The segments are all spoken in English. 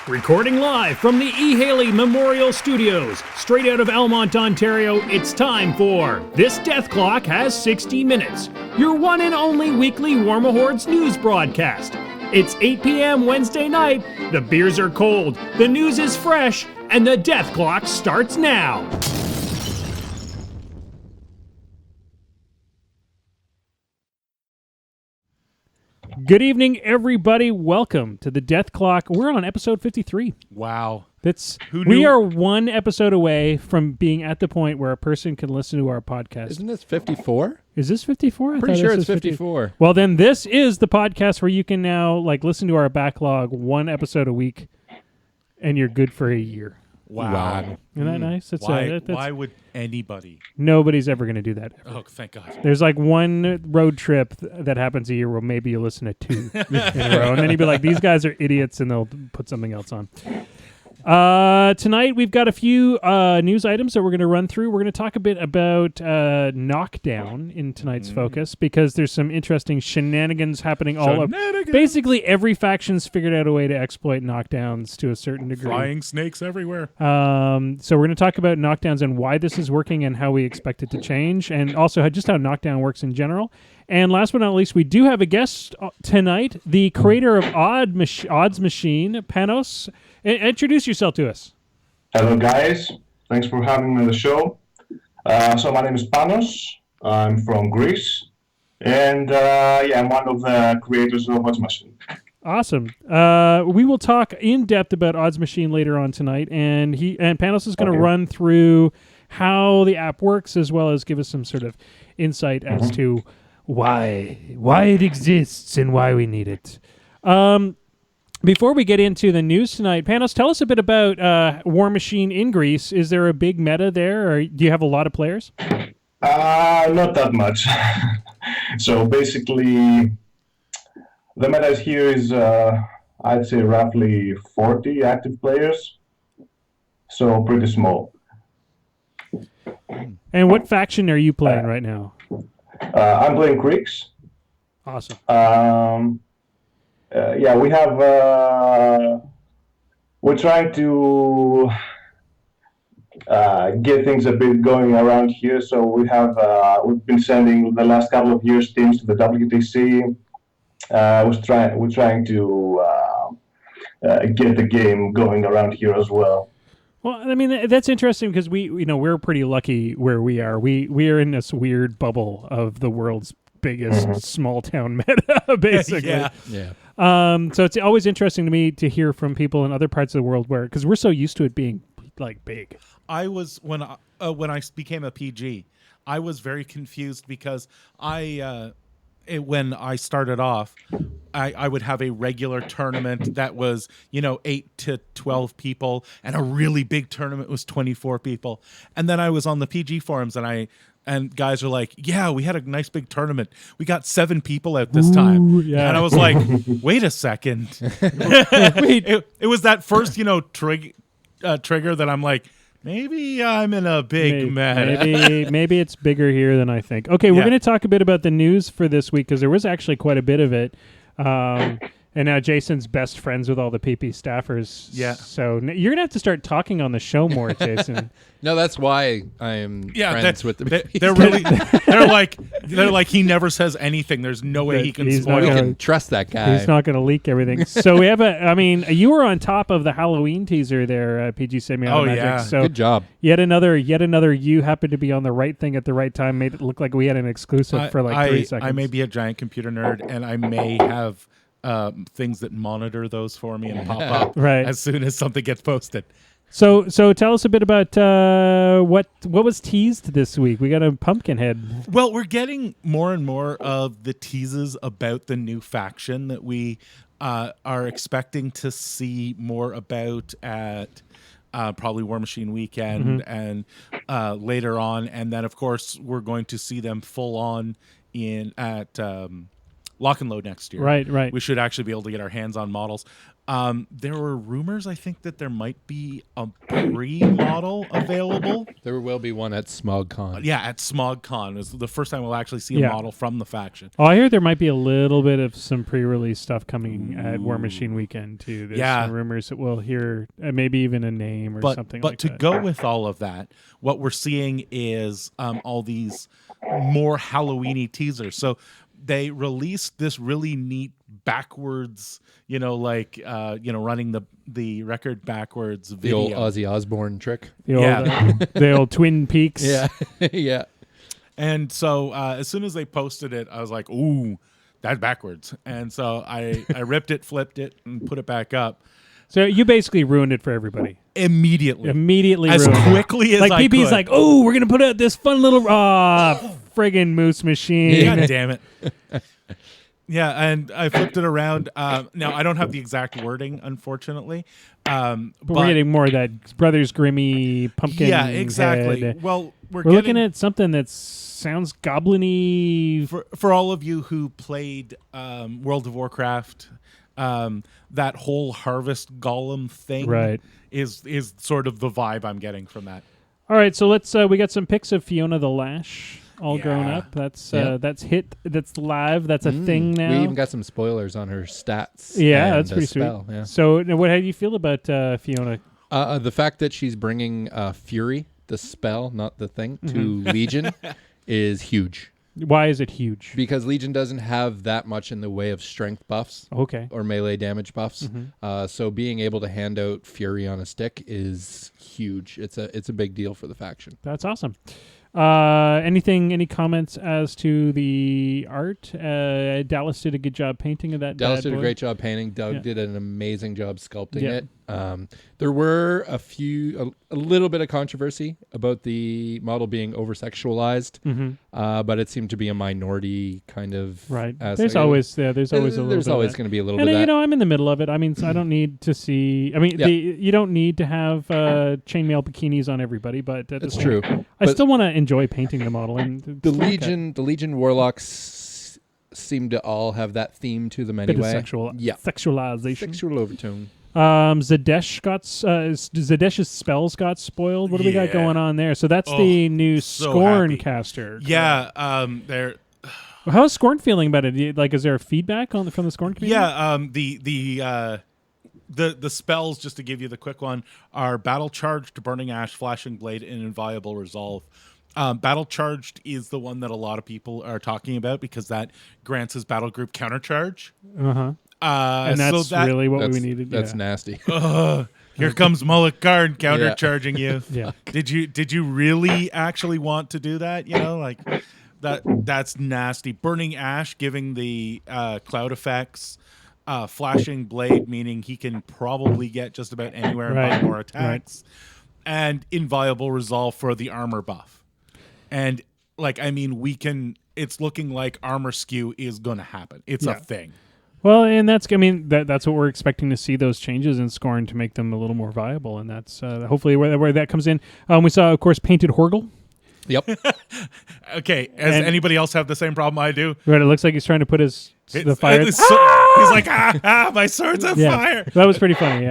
Recording live from the E. Haley Memorial Studios, straight out of Almont, Ontario, it's time for This Death Clock Has 60 Minutes, your one and only weekly War Mahordes news broadcast. It's 8 p.m. Wednesday night, the beers are cold, the news is fresh, and the death clock starts now. Good evening, everybody. Welcome to the Death Clock. We're on episode 53. Wow. Who knew? We are one episode away from being at the point where a person can listen to our podcast. Isn't this 54? Is this 54? Pretty sure it's 54. Well, then this is the podcast where you can now listen to our backlog, one episode a week, and you're good for a year. Wow. Isn't that nice? Why would anybody? Nobody's ever going to do that. Oh, thank God. There's one road trip that happens a year where maybe you listen to two in a row, and then you'd be like, these guys are idiots, and they'll put something else on. Tonight we've got a few news items that we're going to run through. We're going to talk a bit about Knockdown in tonight's focus because there's some interesting shenanigans happening all over. Basically, every faction's figured out a way to exploit knockdowns to a certain degree. Flying snakes everywhere. So we're going to talk about knockdowns and why this is working and how we expect it to change, and also just how knockdown works in general. And last but not least, we do have a guest tonight, the creator of Odds Machine, Panos. Introduce yourself to us. Hello, guys. Thanks for having me on the show. So my name is Panos. I'm from Greece. And I'm one of the creators of Odds Machine. Awesome. We will talk in depth about Odds Machine later on tonight. And Panos is going to run through how the app works, as well as give us some sort of insight as to why it exists and why we need it. Before we get into the news tonight, Panos, tell us a bit about War Machine in Greece. Is there a big meta there, or do you have a lot of players? Not that much. So basically, the meta here is, I'd say, roughly 40 active players. So pretty small. And what faction are you playing right now? I'm playing Greeks. Awesome. We have. We're trying to get things a bit going around here. So we have. We've been sending the last couple of years teams to the WTC. We're trying to get the game going around here as well. Well, I mean, that's interesting because we're pretty lucky where we are. We are in this weird bubble of the world's biggest small town meta, basically. Yeah. So it's always interesting to me to hear from people in other parts of the world because we're so used to it being big. I was when I became a PG, I was very confused because when I started off, I would have a regular tournament that was 8 to 12 people, and a really big tournament was 24 people, and then I was on the PG forums and guys are like, yeah, we had a nice big tournament. We got 7 people out this time. Yeah. And I was like, wait a second. It was that first, trigger that I'm like, maybe I'm in a big meta. Maybe it's bigger here than I think. Okay, we're going to talk a bit about the news for this week because there was actually quite a bit of it. And now Jason's best friends with all the PP staffers. Yeah. So you're going to have to start talking on the show more, Jason. No, that's why I'm friends with the PP. They're like, he never says anything. There's no way he can spoil. We can trust that guy. He's not going to leak everything. So we have you were on top of the Halloween teaser there, PG Semi-Automatic. Yeah. So good job. Yet another you happened to be on the right thing at the right time, made it look like we had an exclusive for 3 seconds. I may be a giant computer nerd, and I may have things that monitor those for me and pop up as soon as something gets posted. So tell us a bit about what was teased this week. We got a Pumpkinhead. Well, we're getting more and more of the teases about the new faction that we are expecting to see more about at probably War Machine Weekend and later on. And then, of course, we're going to see them full on at Lock and Load next year. Right. We should actually be able to get our hands on models. There were rumors, I think, that there might be a pre-model available. There will be one at SmogCon. Yeah, at SmogCon. It's the first time we'll actually see a model from the faction. Oh, I hear there might be a little bit of some pre-release stuff coming at War Machine Weekend, too. There's some rumors that we'll hear maybe even a name or something like that. But to go with all of that, what we're seeing is all these more Halloween-y teasers. So they released this really neat backwards, running the record backwards video. The old Ozzy Osbourne trick. The old Twin Peaks. Yeah. Yeah. And so as soon as they posted it, I was like, ooh, that's backwards. And so I ripped it, flipped it, and put it back up. So you basically ruined it for everybody. Immediately as quickly as I could. PP's like, oh, we're going to put out this fun little friggin' moose machine. God damn it. Yeah, and I flipped it around. Now, I don't have the exact wording, unfortunately. But we're getting more of that Brothers Grimmy pumpkin. Yeah, exactly. Head. Well, we're looking at something that sounds goblin-y. For all of you who played World of Warcraft, that whole harvest golem thing is sort of the vibe I'm getting from that. All right, so let's we got some pics of Fiona the Lash all grown up. That's that's live. That's a thing now. We even got some spoilers on her stats. Yeah, that's pretty spell. sweet. Yeah. So how do you feel about Fiona? The fact that she's bringing Fury, the spell, not the thing, to Legion is huge. Why is it huge? Because Legion doesn't have that much in the way of strength buffs or melee damage buffs. So being able to hand out Fury on a stick is huge. It's a big deal for the faction. That's awesome. Any comments as to the art? Dallas did a good job painting of that. Dallas did a great job painting. Doug did an amazing job sculpting it. There were a little bit of controversy about the model being over-sexualized, but it seemed to be a minority kind of. Right. There's always a little. There's always going to be a little bit. And of that. I'm in the middle of it. I mean, so I don't need to see. I mean, you don't need to have chainmail bikinis on everybody, but that's true. I still want to enjoy painting the model. And the Legion Warlocks seem to all have that theme to them anyway. Bit of sexualization, sexual overtone. Zadesh's spells got spoiled. What do we got going on there? So that's the new Scorn caster. Yeah, they're. How's Scorn feeling about it? Like, is there feedback from the Scorn community? Yeah, the spells, just to give you the quick one, are Battle Charged, Burning Ash, Flashing Blade, and Inviolable Resolve. Battle Charged is the one that a lot of people are talking about because that grants his battle group countercharge. And that's really what we needed. That's nasty. Here comes Mullet Guard countercharging you. Yeah. Did you really actually want to do that? That's nasty. Burning Ash giving the cloud effects. Flashing Blade meaning he can probably get just about anywhere and buy more attacks. And Inviolable Resolve for the armor buff. And it's looking like armor skew is going to happen. It's a thing. Well, and that's what we're expecting to see, those changes in Scorn to make them a little more viable, and that's hopefully where that comes in. We saw, of course, painted Horgle. Yep. Okay. Does anybody else have the same problem I do? Right. It looks like he's trying to put the fire. He's like, my sword's on fire. That was pretty funny.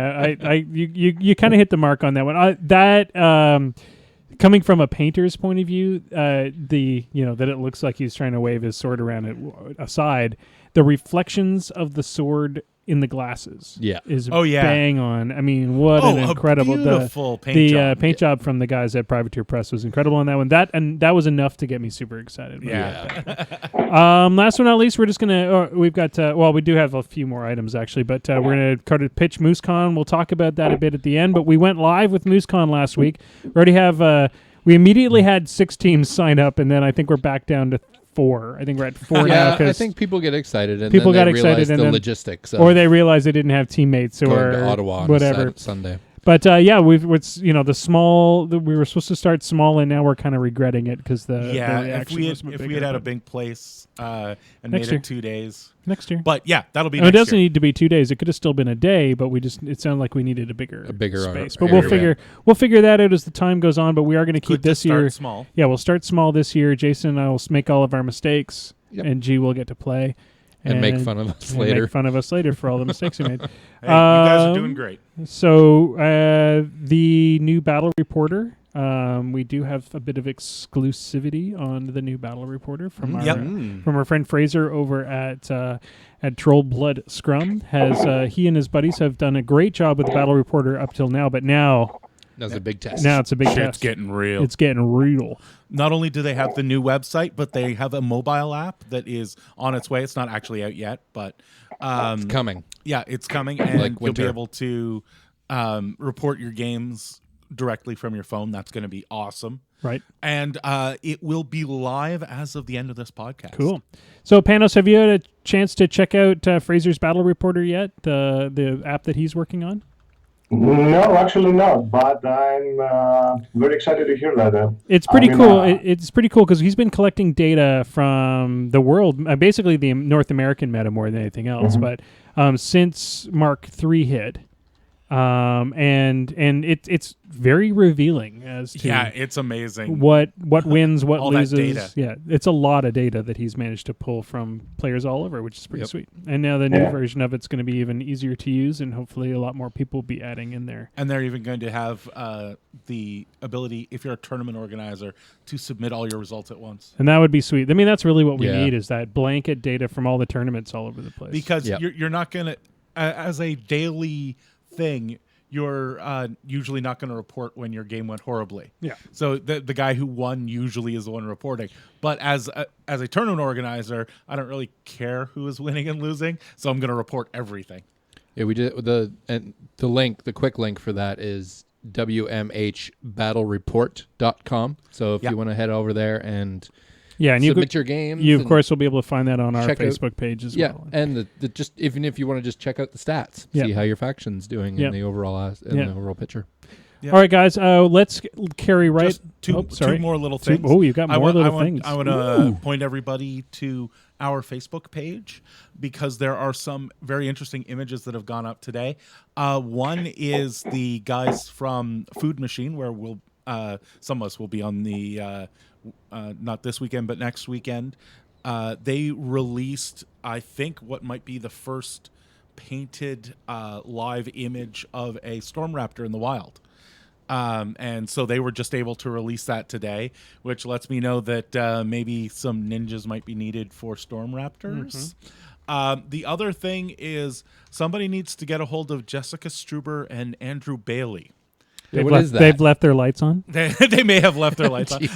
You kind of hit the mark on that one. Coming from a painter's point of view, that it looks like he's trying to wave his sword around it aside. The reflections of the sword in the glasses is bang on. I mean, what an incredible beautiful paint job. Paint job from the guys at Privateer Press was incredible on that one. That was enough to get me super excited. Last but not least, we're just gonna we've got we do have a few more items actually, but we're gonna pitch MooseCon. We'll talk about that a bit at the end. But we went live with MooseCon last week. We already have we immediately had 6 teams sign up, and then I think we're back down to 4. I think we're at 4 now. I think people get excited and people then got excited and the logistics, or they realize they didn't have teammates or to Ottawa whatever on Sunday. But the small. We were supposed to start small, and now we're kind of regretting it because if we had a big place and made it 2 days next year. But that'll be. It doesn't need to be 2 days. It could have still been a day, but it sounded like we needed a bigger space. But we'll figure that out as the time goes on. But we are going to keep this year small. Yeah, we'll start small this year. Jason and I will make all of our mistakes, and G will get to play. And make fun of us later. Make fun of us later for all the mistakes we made. Hey, you guys are doing great. So the new Battle Reporter, we do have a bit of exclusivity on the new Battle Reporter from our friend Fraser over at Troll Blood Scrum. He and his buddies have done a great job with the Battle Reporter up till now, but now that's a big test. Now it's a big test. It's getting real. It's getting real. Not only do they have the new website, but they have a mobile app that is on its way. It's not actually out yet, but it's coming. Yeah, it's coming, and like you'll be able to report your games directly from your phone. That's going to be awesome. Right. And it will be live as of the end of this podcast. Cool. So, Panos, have you had a chance to check out Fraser's Battle Reporter yet, the app that he's working on? No, actually not. But I'm very excited to hear that. It's pretty cool. It's pretty cool because he's been collecting data from the world, basically the North American meta more than anything else. But since Mark III hit, and it's very revealing as to it's amazing what wins, what all loses. That data. Yeah, it's a lot of data that he's managed to pull from players all over, which is pretty sweet. And now the new version of it's going to be even easier to use, and hopefully a lot more people will be adding in there. And they're even going to have the ability, if you're a tournament organizer, to submit all your results at once. And that would be sweet. I mean, that's really what we need, is that blanket data from all the tournaments all over the place. Because you're not going to, as a daily thing, you're usually not going to report when your game went horribly. Yeah. So the guy who won usually is the one reporting. But as a tournament organizer, I don't really care who is winning and losing, so I'm going to report everything. Yeah, we did the quick link for that is wmhbattlereport.com. So if you want to head over there and submit your games. You, of course, will be able to find that on our Facebook page as well. Yeah, and the just even if you want to just check out the stats, see how your faction's doing in the overall the overall picture. Yep. All right, guys, let's carry right. Just two more little things. You've got more little things. I want to point everybody to our Facebook page because there are some very interesting images that have gone up today. One is the guys from Food Machine, where some of us will be on the not this weekend, but next weekend. They released, I think, what might be the first painted live image of a Storm Raptor in the wild. And so they were just able to release that today, which lets me know that maybe some ninjas might be needed for Storm Raptors. The other thing is somebody needs to get a hold of Jessica Struber and Andrew Bailey. They've left their lights on? They may have left their lights on.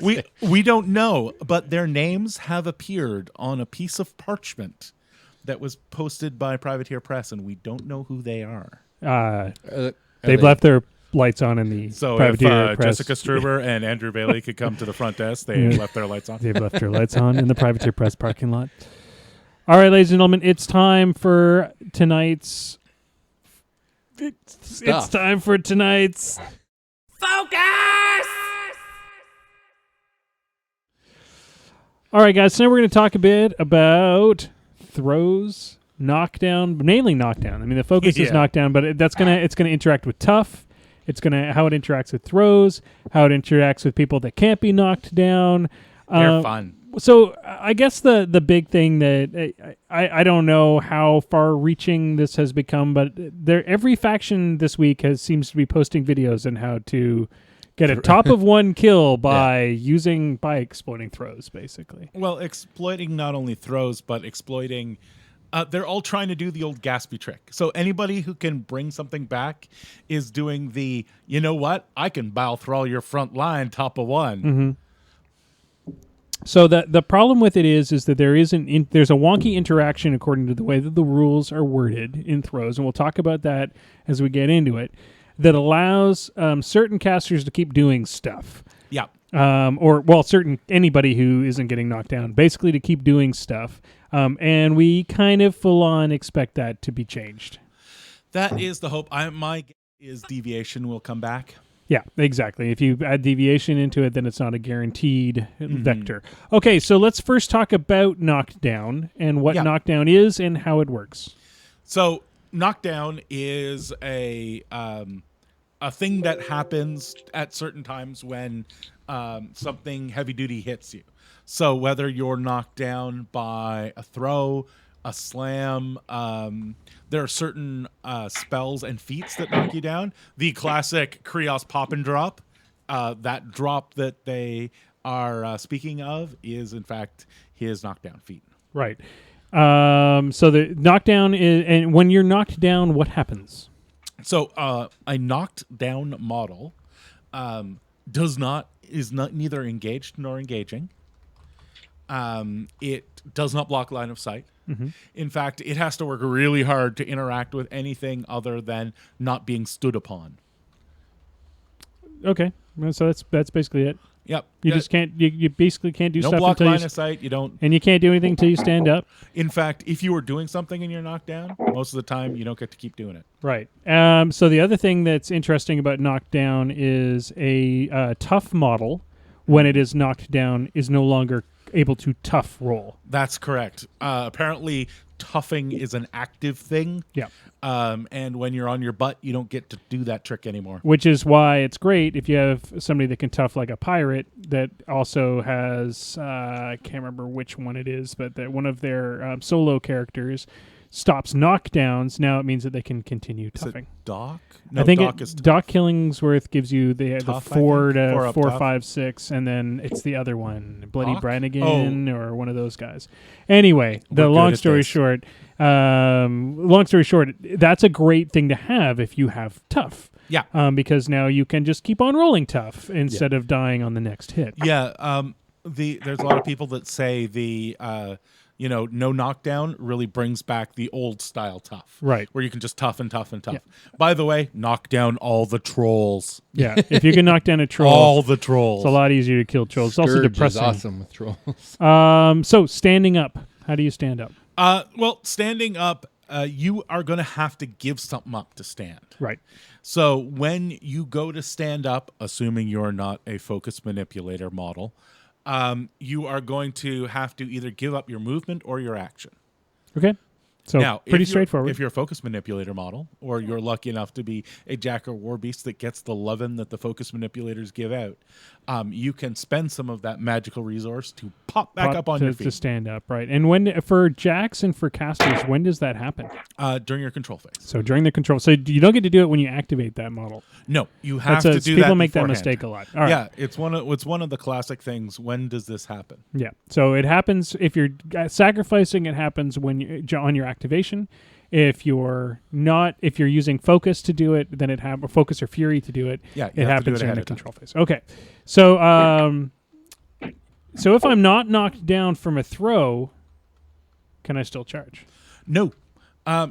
We don't know, but their names have appeared on a piece of parchment that was posted by Privateer Press, and we don't know who they are. They've left their lights on in the Privateer if Press. Jessica Struber and Andrew Bailey could come to the front desk, they left their lights on. They've left their lights on in the Privateer Press parking lot. All right, ladies and gentlemen, it's time for tonight's... It's time for tonight's... Focus! All right, guys, so now we're going to talk a bit about throws, knockdown, mainly knockdown. I mean, the focus is knockdown, but it's going to interact with tough. It's going to how it interacts with throws, how it interacts with people that can't be knocked down. They're fun. So I guess the big thing that I don't know how far-reaching this has become, but every faction this week seems to be posting videos on how to get a top of one kill by exploiting throws, basically. Well, exploiting not only throws, but exploiting. They're all trying to do the old Gatsby trick. So anybody who can bring something back is doing the, you know what, I can bow thrall your front line top of one. Mm-hmm. So the problem with it is that there's a wonky interaction according to the way that the rules are worded in throws, and we'll talk about that as we get into it, that allows certain casters to keep doing stuff. Yeah. Anybody who isn't getting knocked down, basically to keep doing stuff. And we kind of full on expect that to be changed. That is the hope. My guess is deviation will come back. Yeah, exactly. If you add deviation into it, then it's not a guaranteed vector. Okay, so let's first talk about knockdown and what knockdown is and how it works. So knockdown is a thing that happens at certain times when something heavy duty hits you. So whether you're knocked down by a throw, a slam, there are certain spells and feats that knock you down. The classic Krios pop and drop, that drop that they are speaking of is in fact his knockdown feat. Right. So the knockdown is, and when you're knocked down, what happens? So a knocked down model is neither engaged nor engaging. It does not block line of sight. Mm-hmm. In fact, it has to work really hard to interact with anything other than not being stood upon. Okay, well, so that's basically it. Yep. You just can't. You basically can't do don't stuff block until line you of sight. You don't. and you can't do anything until you stand up. In fact, if you were doing something and you're knocked down, most of the time you don't get to keep doing it. Right. So the other thing that's interesting about knockdown is a tough model, when it is knocked down, is no longer able to tough roll. That's correct. Apparently, toughing is an active thing. Yeah. And when you're on your butt, you don't get to do that trick anymore. Which is why it's great if you have somebody that can tough like a pirate that also has, I can't remember which one it is, but that one of their solo characters stops knockdowns. Now it means that they can continue Is it toughing. Doc? No, I think Doc is tough. Doc Killingsworth gives you the Tough, I 4 think. to Four up 4, tough. 5, 6, and then it's the other one, Bloody Hawk? Brannigan or one of those guys. Anyway, We're good long at story this. short, that's a great thing to have if you have tough. Yeah. Because now you can just keep on rolling tough instead of dying on the next hit. Yeah. There's a lot of people that say no knockdown really brings back the old style tough. Right. Where you can just tough and tough and tough. Yeah. By the way, knock down all the trolls. Yeah. If you can knock down a troll, All the trolls. it's a lot easier to kill trolls. It's also Scourge is depressing. awesome with trolls. So standing up. How do you stand up? Well, standing up, you are going to have to give something up to stand. Right. So when you go to stand up, assuming you're not a focus manipulator model, you are going to have to either give up your movement or your action. Okay. So Now, pretty if you're- straightforward. If you're a focus manipulator model, or you're lucky enough to be a Jack or War Beast that gets the lovin' that the focus manipulators give out, you can spend some of that magical resource to pop back up on your to feet stand up, right? And when for jacks and for casters, when does that happen? during your control phase. So during the control, so you don't get to do it when you activate that model. No, you have to do people that make that beforehand. mistake a lot. All right. Yeah, it's one of the classic things. When does this happen? Yeah. So it happens if you're sacrificing. It happens when you on your activation. If you're not, if you're using focus to do it, then or focus or fury to do it. Yeah, you it have to do happens it during ahead the of time. control phase. Okay. So so if I'm not knocked down from a throw, can I still charge? No.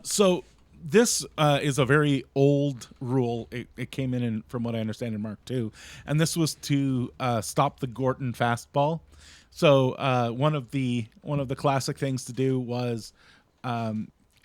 So this is a very old rule. It came in, from what I understand, in Mark II, and this was to stop the Gorton fastball. So one of the classic things to do was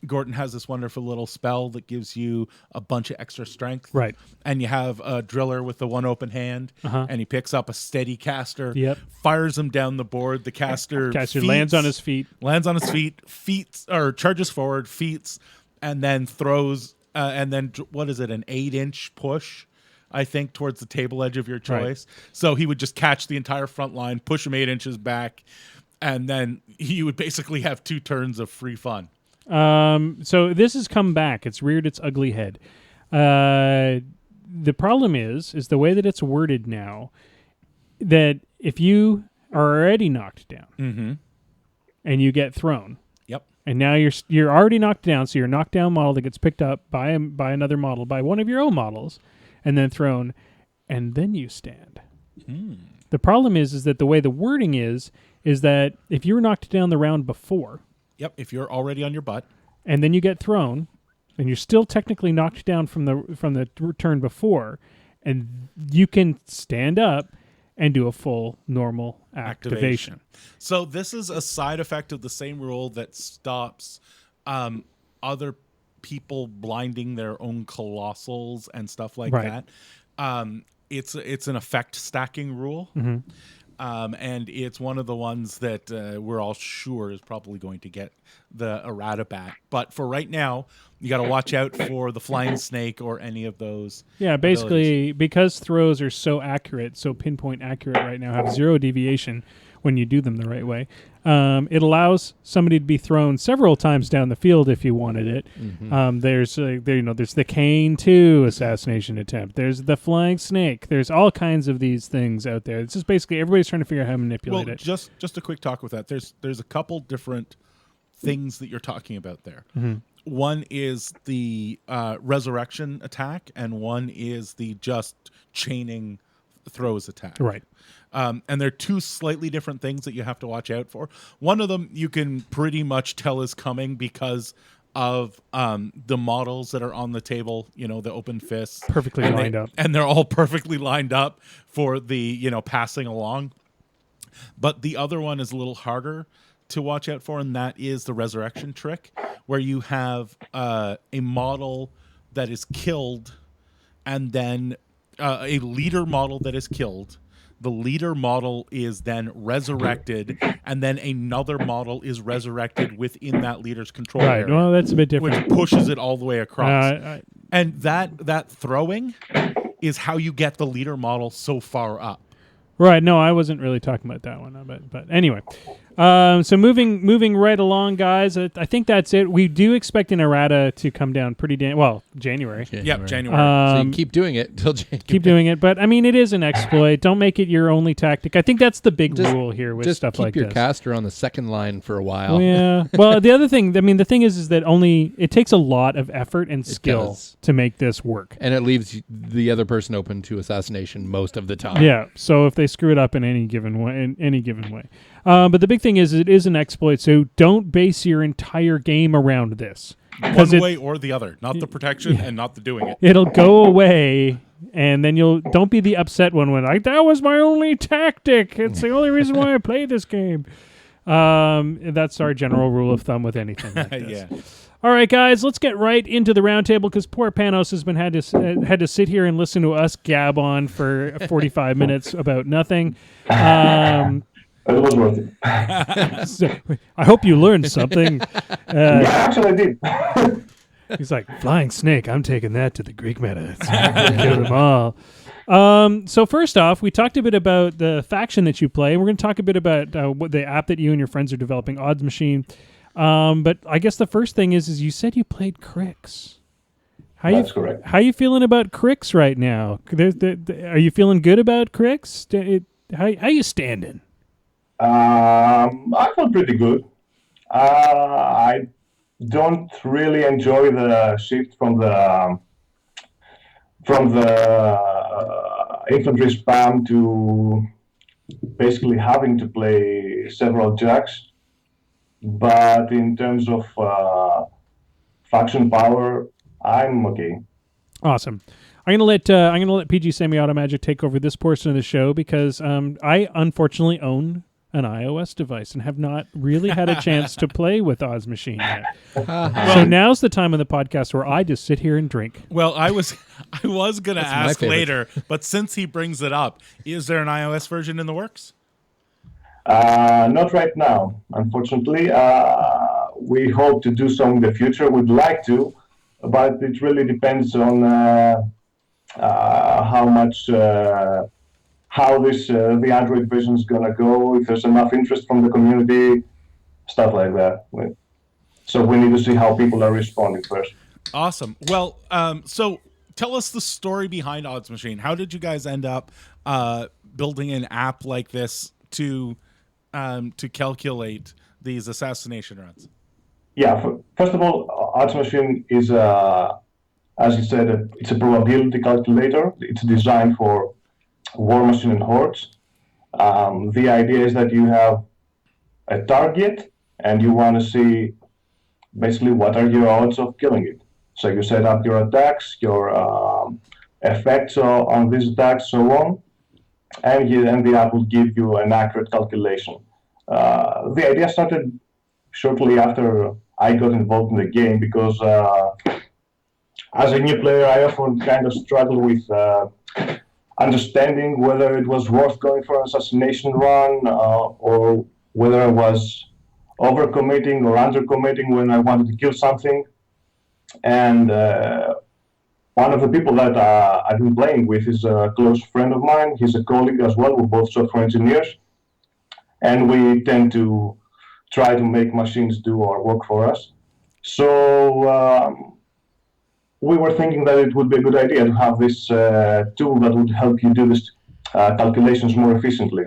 Gorton has this wonderful little spell that gives you a bunch of extra strength. Right. And you have a driller with the one open hand, and he picks up a steady caster, Yep. fires him down the board. The caster lands on his feet. Or charges forward, feats, and then throws, and then what is it, an 8-inch push, I think, towards the table edge of your choice. Right. So he would just catch the entire front line, push him 8 inches back, and then he would basically have 2 turns of free fun. So this has come back. It's reared its ugly head. The problem is the way that it's worded now, that if you are already knocked down and you get thrown, and now you're already knocked down, so you're a knockdown model that gets picked up by another model, by one of your own models, and then thrown, and then you stand. The problem is that the way the wording is that if you were knocked down the round before, if you're already on your butt, and then you get thrown, and you're still technically knocked down from the turn before, and you can stand up and do a full normal activation. So this is a side effect of the same rule that stops other people blinding their own colossals and stuff like that. It's an effect stacking rule. And it's one of the ones that we're all sure is probably going to get the errata back. But for right now, you got to watch out for the flying snake or any of those. Yeah, basically, because throws are so accurate, so pinpoint accurate right now, have zero deviation. when you do them the right way. It allows somebody to be thrown several times down the field if you wanted it. There's the Cane 2 assassination attempt. There's the Flying Snake. There's all kinds of these things out there. It's just basically everybody's trying to figure out how to manipulate it. Just a quick talk with that. There's a couple different things that you're talking about there. One is the resurrection attack, and one is the just chaining throws attack. Right. And they're two slightly different things that you have to watch out for. One of them you can pretty much tell is coming because of the models that are on the table, the open fists. Perfectly lined up. And they're all perfectly lined up for the, passing along. But the other one is a little harder to watch out for, and that is the resurrection trick, where you have a model that is killed and then a leader model that is killed. The leader model is then resurrected, and then another model is resurrected within that leader's control Right. area. Well, that's a bit different. Which pushes it all the way across. And that throwing is how you get the leader model so far up. Right. No, I wasn't really talking about that one. But anyway. So moving right along, guys. I think that's it. We do expect an errata to come down pretty January. Yep, January. So you keep doing it till January. Keep doing it, but I mean, it is an exploit. Don't make it your only tactic. I think that's the big rule here with stuff like this. Just keep your caster on the second line for a while. Yeah. Well, the other thing, the thing is that it takes a lot of effort and skill to make this work, and it leaves the other person open to assassination most of the time. Yeah. So if they screw it up in any given way. But the big thing is it is an exploit, so don't base your entire game around this. One way or the other, not the protection and not the doing it. It'll go away, and then don't be the upset one when that was my only tactic. It's the only reason why I play this game. That's our general rule of thumb with anything like this. Yeah. All right, guys, let's get right into the roundtable because poor Panos has been had to sit here and listen to us gab on for 45 minutes about nothing. It was worth it. So, I hope you learned something. Yeah, actually, I did. He's like, Flying Snake, I'm taking that to the Greek meta. Kill them all. So first off, we talked a bit about the faction that you play. We're going to talk a bit about what the app that you and your friends are developing, Odds Machine. But I guess the first thing is you said you played Crix. That's correct. How are you feeling about Crix right now? Are you feeling good about Crix? How you standing? I feel pretty good. I don't really enjoy the shift from the infantry spam to basically having to play several jacks. But in terms of faction power, I'm okay. Awesome. I'm gonna let PG Semi-Automagic take over this portion of the show because I unfortunately own an iOS device and have not really had a chance to play with Oz Machine yet. So now's the time of the podcast where I just sit here and drink. Well, I was going to ask later, but since he brings it up, is there an iOS version in the works? Not right now, unfortunately. We hope to do so in the future. We'd like to, but it really depends on how the Android version is gonna go. If there's enough interest from the community, stuff like that. So we need to see how people are responding first. Awesome. Well, so tell us the story behind Odds Machine. How did you guys end up building an app like this to calculate these assassination runs? Yeah, first of all, Odds Machine is, as you said, it's a probability calculator. It's designed for War Machine and Hordes. The idea is that you have a target and you want to see basically what are your odds of killing it. So you set up your attacks, your effects on these attacks, so on, and the app will give you an accurate calculation. The idea started shortly after I got involved in the game because as a new player, I often kind of struggle with understanding whether it was worth going for an assassination run or whether I was overcommitting or undercommitting when I wanted to kill something. And one of the people that I've been playing with is a close friend of mine. He's a colleague as well. We're both software engineers. and we tend to try to make machines do our work for us. So we were thinking that it would be a good idea to have this tool that would help you do this calculations more efficiently.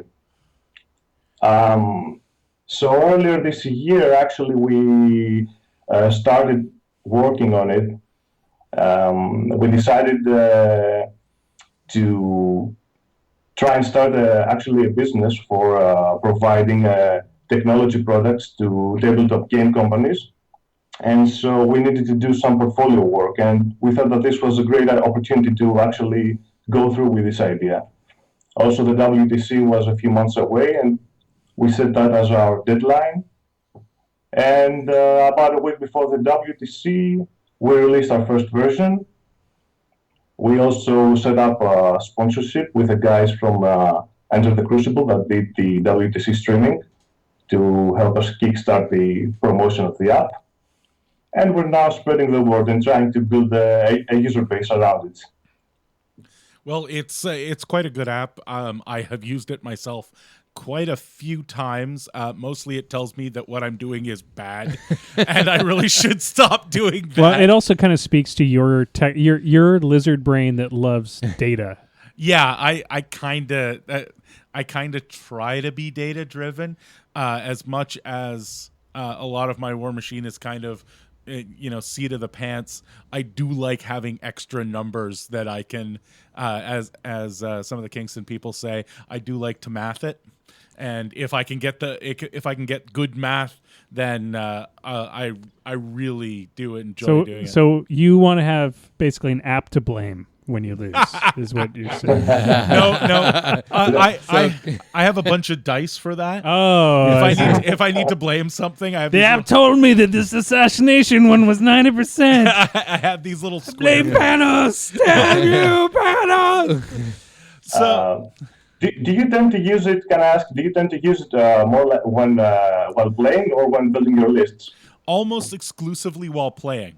So earlier this year, actually, we started working on it. We decided to try and start actually a business for providing technology products to tabletop game companies. And so we needed to do some portfolio work, and we thought that this was a great opportunity to actually go through with this idea. Also, the WTC was a few months away, and we set that as our deadline. And about a week before the WTC, we released our first version. We also set up a sponsorship with the guys from Enter the Crucible that did the WTC streaming to help us kickstart the promotion of the app. And we're now spreading the word and trying to build a user base around it. Well, it's quite a good app. I have used it myself quite a few times. Mostly it tells me that what I'm doing is bad and I really should stop doing that. Well, it also kind of speaks to your lizard brain that loves data. Yeah, I kind of try to be data driven as much as a lot of my War Machine is kind of seat of the pants. I do like having extra numbers that I can as some of the Kingston people say, I do like to math it. And if I can get good math, then I really do enjoy doing it. So you want to have basically an app to blame when you lose, is what you're saying. No. I have a bunch of dice for that. Oh, if I need to blame something, I have the app told me that this assassination one was 90%. I have these little squares. Blame Panos! Damn you, Panos! So. Do you tend to use it? Can I ask? Do you tend to use it more when while playing or when building your lists? Almost exclusively while playing.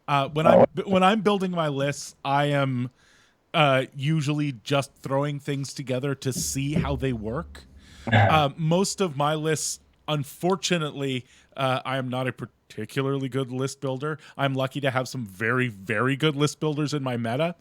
When I'm building my lists, I am usually just throwing things together to see how they work. Most of my lists, unfortunately, I am not a particularly good list builder. I'm lucky to have some very, very good list builders in my meta,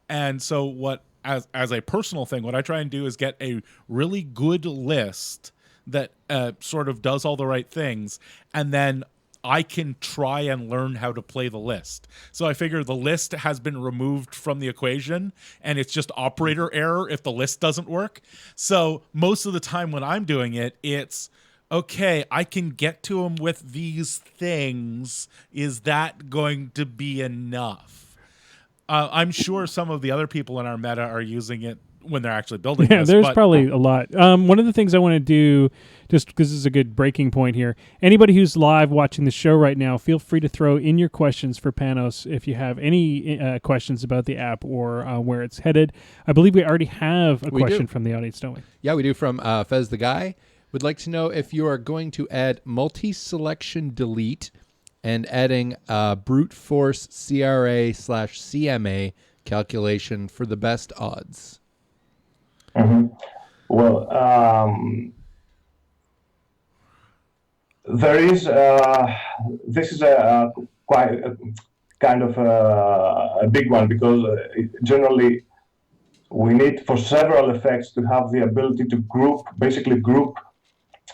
and so as a personal thing, what I try and do is get a really good list that sort of does all the right things, and then I can try and learn how to play the list. So I figure the list has been removed from the equation, and it's just operator error if the list doesn't work. So most of the time when I'm doing it, it's, okay, I can get to them with these things. Is that going to be enough? I'm sure some of the other people in our meta are using it when they're actually building this. There's probably a lot. One of the things I want to do, just because this is a good breaking point here, anybody who's live watching the show right now, feel free to throw in your questions for Panos if you have any questions about the app or where it's headed. I believe we already have a question from the audience, don't we? Yeah, we do, from Fez the Guy. Would like to know if you are going to add multi-selection delete and adding brute force CRA/CMA calculation for the best odds. Mm-hmm. Well, there is. This is a quite kind of a big one because generally we need for several effects to have the ability to group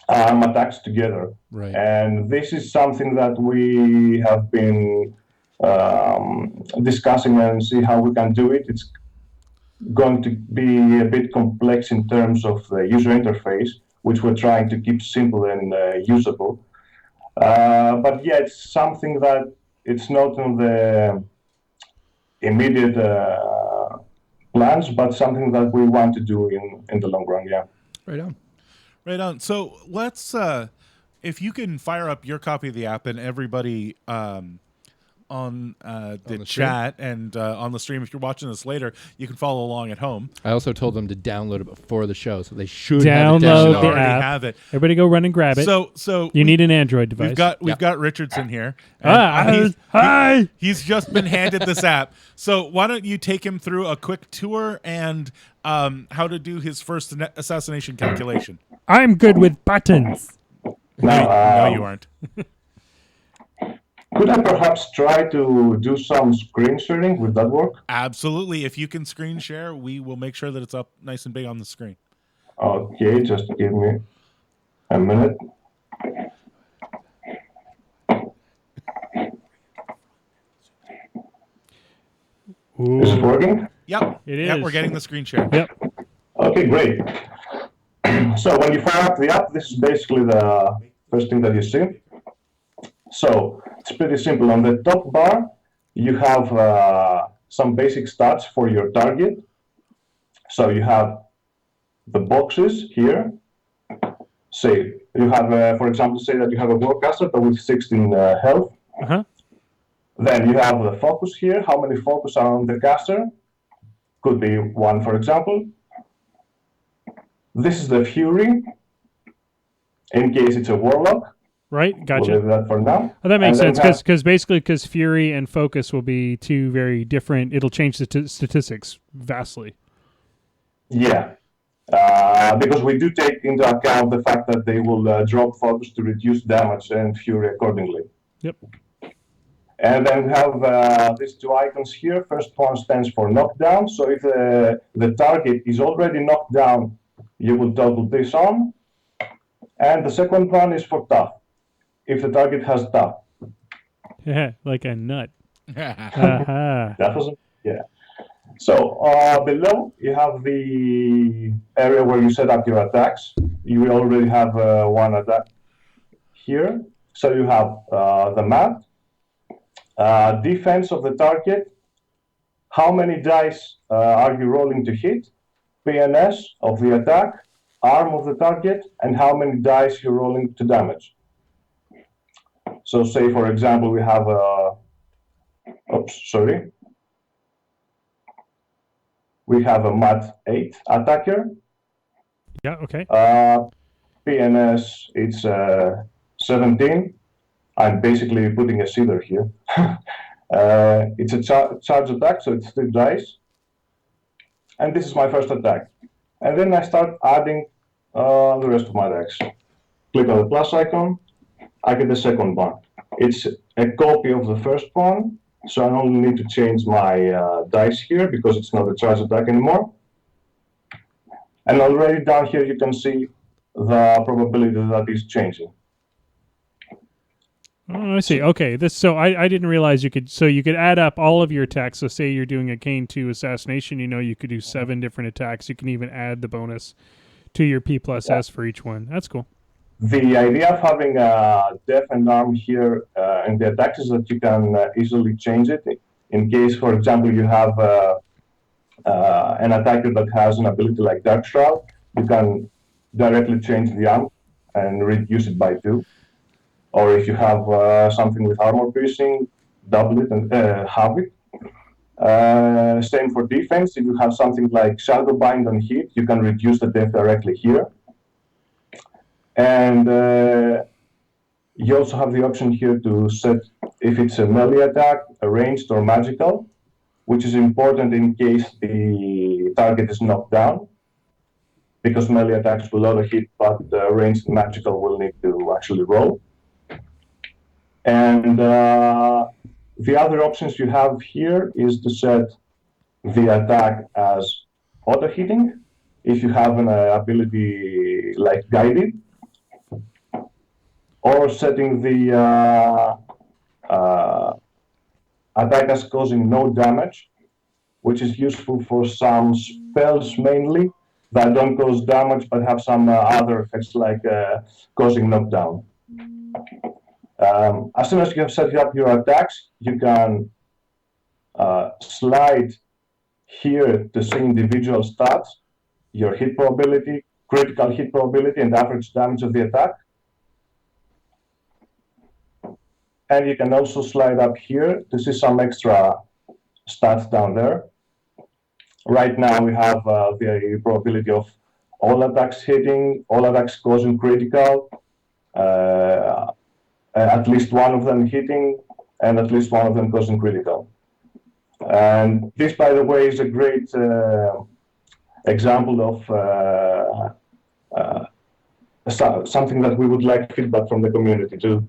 attacks together. Right. And this is something that we have been discussing and see how we can do it. It's going to be a bit complex in terms of the user interface, which we're trying to keep simple and usable. But yeah, it's something that it's not on the immediate plans, but something that we want to do in the long run, yeah. Right on. Right on. So let's, if you can fire up your copy of the app, and everybody on the chat and on the stream, if you're watching this later, you can follow along at home. I also told them to download it before the show, so they should download the already app. Have it. Everybody go run and grab it. So you need an Android device. We've got Richardson here. Hi. He's just been handed this app. So why don't you take him through a quick tour and how to do his first assassination calculation? I'm good with buttons. No, you aren't. Could I perhaps try to do some screen sharing? Would that work? Absolutely. If you can screen share, we will make sure that it's up nice and big on the screen. Okay, just give me a minute. Ooh. Is it working? Yep. It Yep, is. we're getting the screen share. Yep. Okay, great. So when you fire up the app, this is basically the first thing that you see. So it's pretty simple. On the top bar, you have some basic stats for your target. So you have the boxes here. Say you have, for example, say that you have a warcaster with 16 health. Uh-huh. Then you have the focus here. How many focus are on the caster? Could be one, for example. This is the fury, in case it's a warlock. Right, gotcha. We'll leave that for now. Oh, that makes And sense then because fury and focus will be two very different. It'll change the statistics vastly. Yeah, because we do take into account the fact that they will drop focus to reduce damage and fury accordingly. Yep. And then we have these two icons here. First one stands for knockdown. So if the target is already knocked down, you will toggle this on. And the second one is for tough. If the target has tough. Like a nut. Uh-huh. That was, yeah. So below you have the area where you set up your attacks. You already have one attack here. So you have the map, defense of the target, how many dice are you rolling to hit, PNS of the attack, arm of the target, and how many dice you're rolling to damage. So say, for example, we have we have a mat 8 attacker. Yeah, okay. PNS, it's 17. I'm basically putting a seeder here. It's a charge attack, so it's 3 dice. And this is my first attack. And then I start adding the rest of my decks. Click on the plus icon, I get the second one. It's a copy of the first one, so I only need to change my dice here because it's not a charge attack anymore. And already down here you can see the probability that is changing. Oh, I see. Okay, I didn't realize you could add up all of your attacks. So say you're doing a Kane 2 assassination, you could do 7 different attacks. You can even add the bonus to your P plus S for each one. That's cool. The idea of having a def and arm here in the attacks is that you can easily change it. In case, for example, you have an attacker that has an ability like Dark Shroud, you can directly change the arm and reduce it by 2. Or if you have something with armor piercing, double it and halve it. Same for defense. If you have something like Shadow Bind on hit, you can reduce the def directly here. And you also have the option here to set if it's a melee attack, a ranged or magical, which is important in case the target is knocked down, because melee attacks will auto hit, but ranged and magical will need to actually roll. And the other options you have here is to set the attack as auto hitting, if you have an ability like guided, or setting the attack as causing no damage, which is useful for some spells mainly that don't cause damage but have some other effects like causing knockdown. As soon as you have set up your attacks, you can slide here to see individual stats, your hit probability, critical hit probability, and average damage of the attack. And you can also slide up here to see some extra stats down there. Right now we have the probability of all attacks hitting, all attacks causing critical, at least one of them hitting, and at least one of them causing critical. And this, by the way, is a great example of something that we would like feedback from the community to.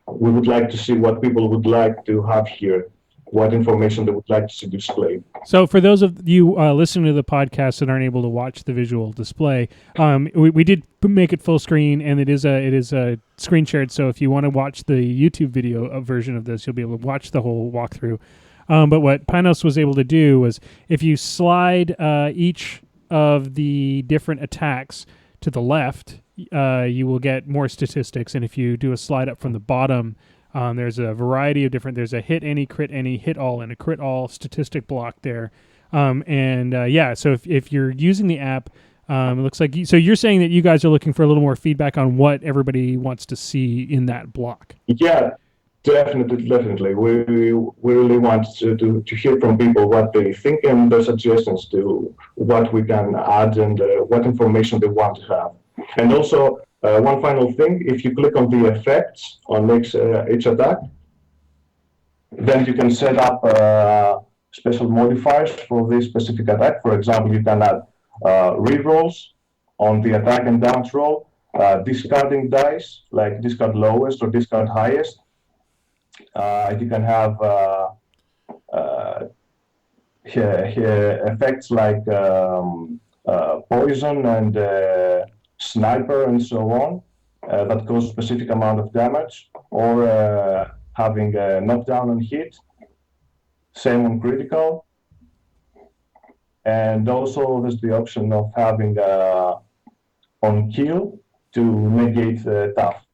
We would like to see what people would like to have here, what information they would like to see displayed. So for those of you listening to the podcast that aren't able to watch the visual display, we did make it full screen, and it is a screen shared. So if you want to watch the YouTube video version of this, you'll be able to watch the whole walkthrough. But what Panos was able to do was, if you slide each of the different attacks to the left, you will get more statistics. And if you do a slide up from the bottom, there's a variety of different. There's a hit any, crit any, hit all, and a crit all statistic block there. So if you're using the app, it looks like so you're saying that you guys are looking for a little more feedback on what everybody wants to see in that block. Yeah, definitely. We really want to hear from people what they think and their suggestions to what we can add and what information they want to have. And also, one final thing, if you click on the effects on each attack, then you can set up special modifiers for this specific attack. For example, you can add rerolls on the attack and damage roll, discarding dice, like discard lowest or discard highest. You can have effects like poison and sniper and so on that cause specific amount of damage, or having a knockdown on hit, same on critical. And also there's the option of having on kill to negate tough.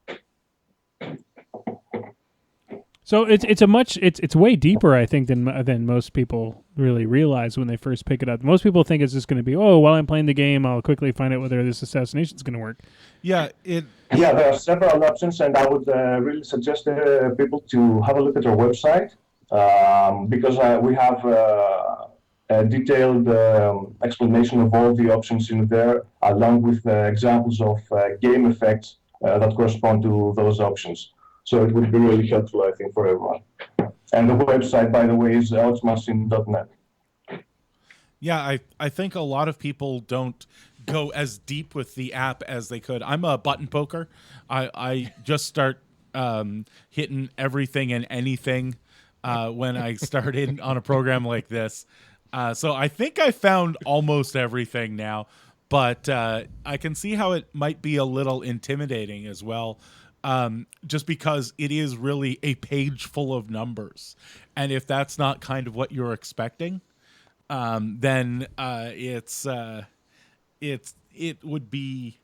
So it's way deeper, I think, than most people really realize when they first pick it up. Most people think it's just going to be, while I'm playing the game, I'll quickly find out whether this assassination is going to work. Yeah, there are several options, and I would really suggest people to have a look at our website because we have a detailed explanation of all the options in there, along with examples of game effects that correspond to those options. So it would be really helpful, I think, for everyone. And the website, by the way, is outsmashing.net. Yeah, I think a lot of people don't go as deep with the app as they could. I'm a button poker. I just start hitting everything and anything when I start in on a program like this. So I think I found almost everything now, but I can see how it might be a little intimidating as well. Just because it is really a page full of numbers. And if that's not kind of what you're expecting, then it would be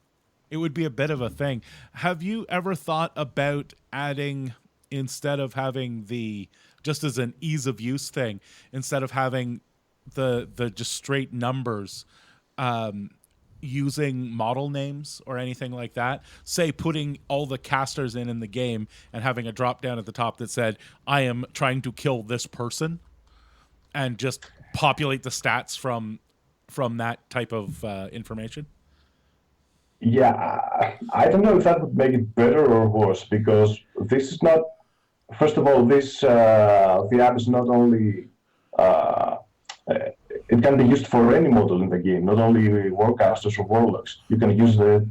a bit of a thing. Have you ever thought about adding, instead of having just as an ease of use thing, instead of having the just straight numbers, using model names or anything like that? Say putting all the casters in the game and having a drop down at the top that said, I am trying to kill this person, and just populate the stats from that type of information. Yeah, I don't know if that would make it better or worse, because this is not, first of all, the app is not only it can be used for any model in the game, not only warcasters or warlocks. You can use it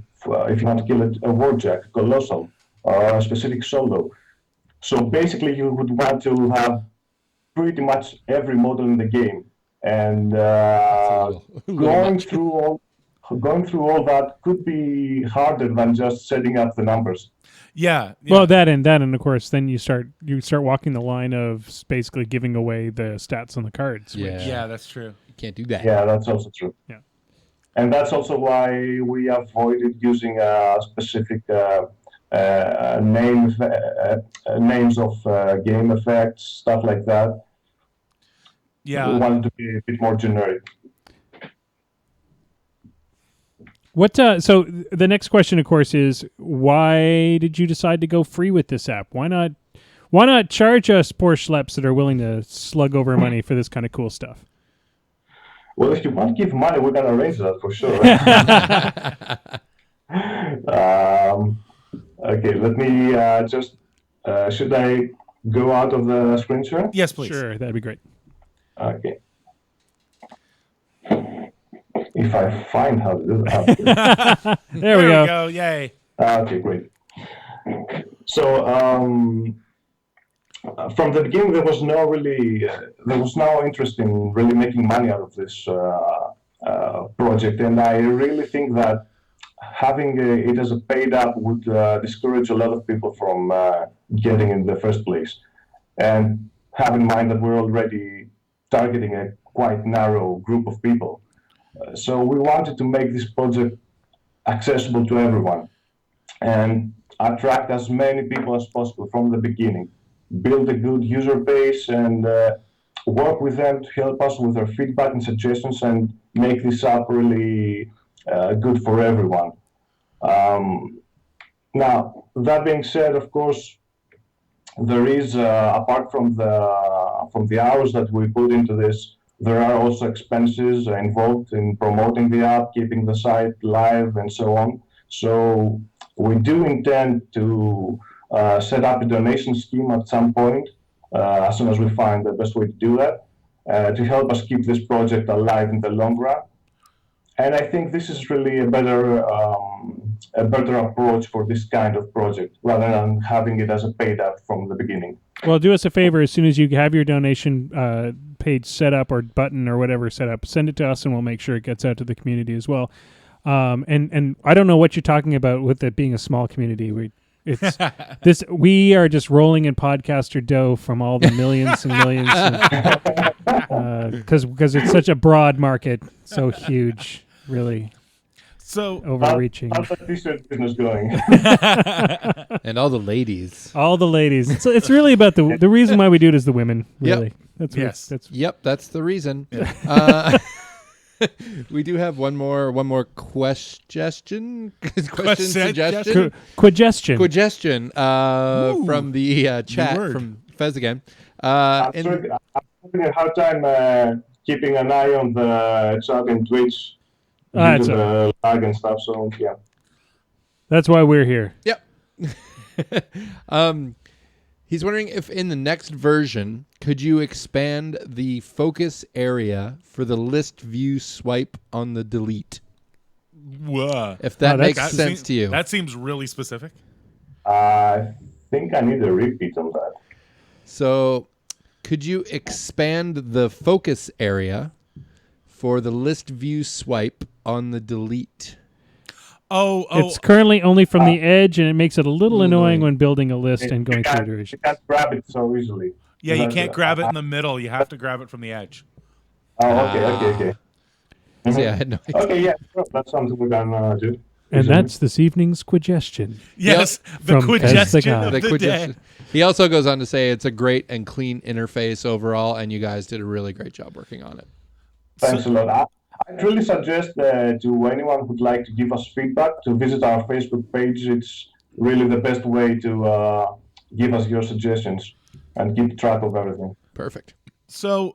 if you want to kill a warjack, colossal, or a specific solo. So basically, you would want to have pretty much every model in the game, and going through all that could be harder than just setting up the numbers. Yeah. Well, that and of course, then you start walking the line of basically giving away the stats on the cards. Yeah, that's true. You can't do that. Yeah, that's also true. Yeah, and that's also why we avoided using specific names of game effects, stuff like that. Yeah, we wanted to be a bit more generic. What? So the next question, of course, is why did you decide to go free with this app? Why not charge us poor schleps that are willing to slug over money for this kind of cool stuff? Well, if you want to give money, we're gonna arrange that for sure. Okay, let me just. Should I go out of the screen share? Yes, please. Sure, that'd be great. Okay. If I find how to do that. There we go. Yay. Okay, great. So from the beginning, there was no interest in really making money out of this project, and I really think that having it as a paid app would discourage a lot of people from getting in the first place. And have in mind that we're already targeting a quite narrow group of people. So we wanted to make this project accessible to everyone and attract as many people as possible from the beginning. Build a good user base and work with them to help us with their feedback and suggestions and make this app really good for everyone. Now, that being said, of course, there is apart from the hours that we put into this, there are also expenses involved in promoting the app, keeping the site live, and so on. So we do intend to set up a donation scheme at some point, as soon as we find the best way to do that, to help us keep this project alive in the long run. And I think this is really a better approach for this kind of project rather than having it as a paid app from the beginning. Well, do us a favor. As soon as you have your donation page set up or button or whatever set up, send it to us and we'll make sure it gets out to the community as well. And I don't know what you're talking about with it being a small community. We are just rolling in podcaster dough from all the millions and millions, because it's such a broad market, so huge, really. So overreaching. How's the t-shirt business going? And all the ladies. All the ladies. It's really about the reason why we do it is the women. Really, yep. That's the reason. We do have one more question suggestion. Quagestion from the chat from Fez again. I'm having a hard time keeping an eye on the chat in Twitch. Due to the lag and stuff, so yeah. That's why we're here. Yep. He's wondering if in the next version, could you expand the focus area for the list view swipe on the delete? Whoa. If that makes sense to you. That seems really specific. I think I need a repeat on that. So, could you expand the focus area for the list view swipe on the delete? It's currently only from the edge, and it makes it a little annoying when building a list and going through iterations. You can't grab it so easily. Yeah, you can't grab it in the middle. You have to grab it from the edge. Oh, okay. Mm-hmm. Yeah, I had no idea. Okay, yeah, sure. That's something we can do. And that's this evening's Quagestion. Yes, the Quagestion of the day. He also goes on to say it's a great and clean interface overall, and you guys did a really great job working on it. Thanks a lot. I'd really suggest to anyone who'd like to give us feedback to visit our Facebook page. It's really the best way to give us your suggestions and keep track of everything. Perfect. So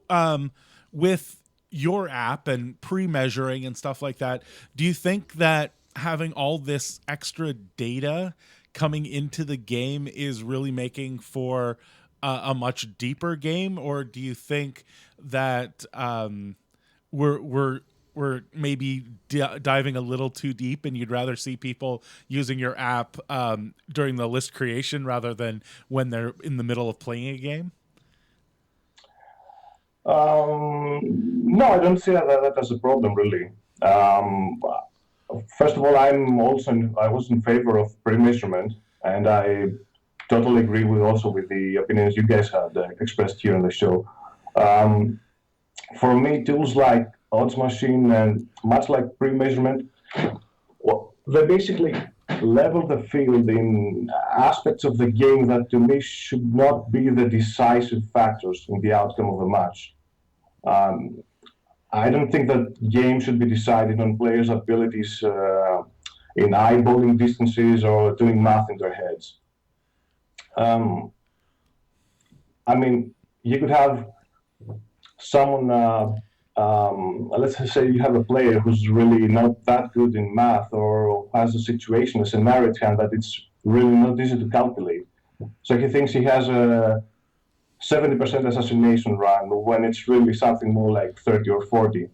with your app and pre-measuring and stuff like that, do you think that having all this extra data coming into the game is really making for a much deeper game? Or do you think that we're maybe diving a little too deep and you'd rather see people using your app during the list creation rather than when they're in the middle of playing a game? No, I don't see that as a problem, really. First of all, I was in favor of pre-measurement, and I totally agree with the opinions you guys had expressed here on the show. For me, tools like odds machine and much like pre-measurement, well, they basically level the field in aspects of the game that to me should not be the decisive factors in the outcome of the match. I don't think that game should be decided on players' abilities in eyeballing distances or doing math in their heads. I mean, you could have someone, let's say you have a player who's really not that good in math or has a situation, a scenario at hand that it's really not easy to calculate. So he thinks he has a 70% assassination run when it's really something more like 30 or 40.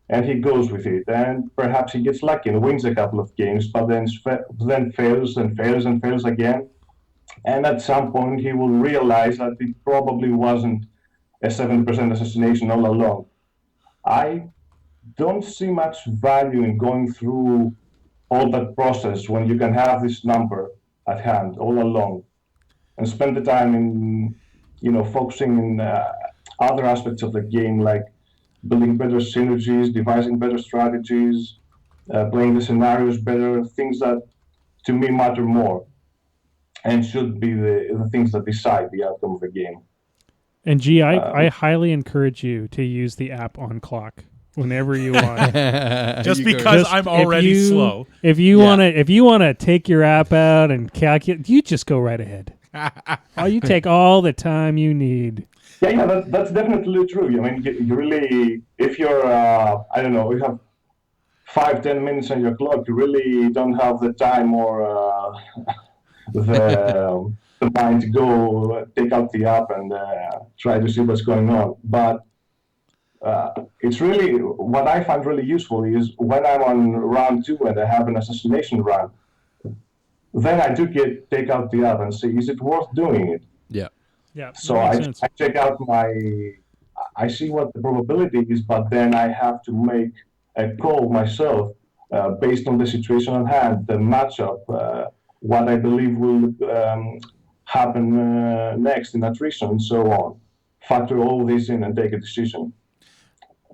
and he goes with it. And perhaps he gets lucky and wins a couple of games, but then fails and fails and fails again. And at some point, he will realize that it probably wasn't a 70% assassination all along. I don't see much value in going through all that process when you can have this number at hand all along and spend the time in, focusing in other aspects of the game, like building better synergies, devising better strategies, playing the scenarios better, things that to me matter more and should be the things that decide the outcome of the game. And I highly encourage you to use the app on clock whenever you want. Just because I'm already slow. If you wanna take your app out and calculate, you just go right ahead. You take all the time you need. Yeah, that's definitely true. I mean, you really, if you're, you have 5-10 minutes on your clock, you really don't have the time or the mind to go take out the app and try to see what's going on. But it's really, what I find really useful is when I'm on round 2 and I have an assassination run, then I do take out the app and see, is it worth doing it? Yeah. Yeah. So I check out I see what the probability is, but then I have to make a call myself based on the situation at hand, the matchup, what I believe will happen next in attrition and so on. Factor all this in and take a decision.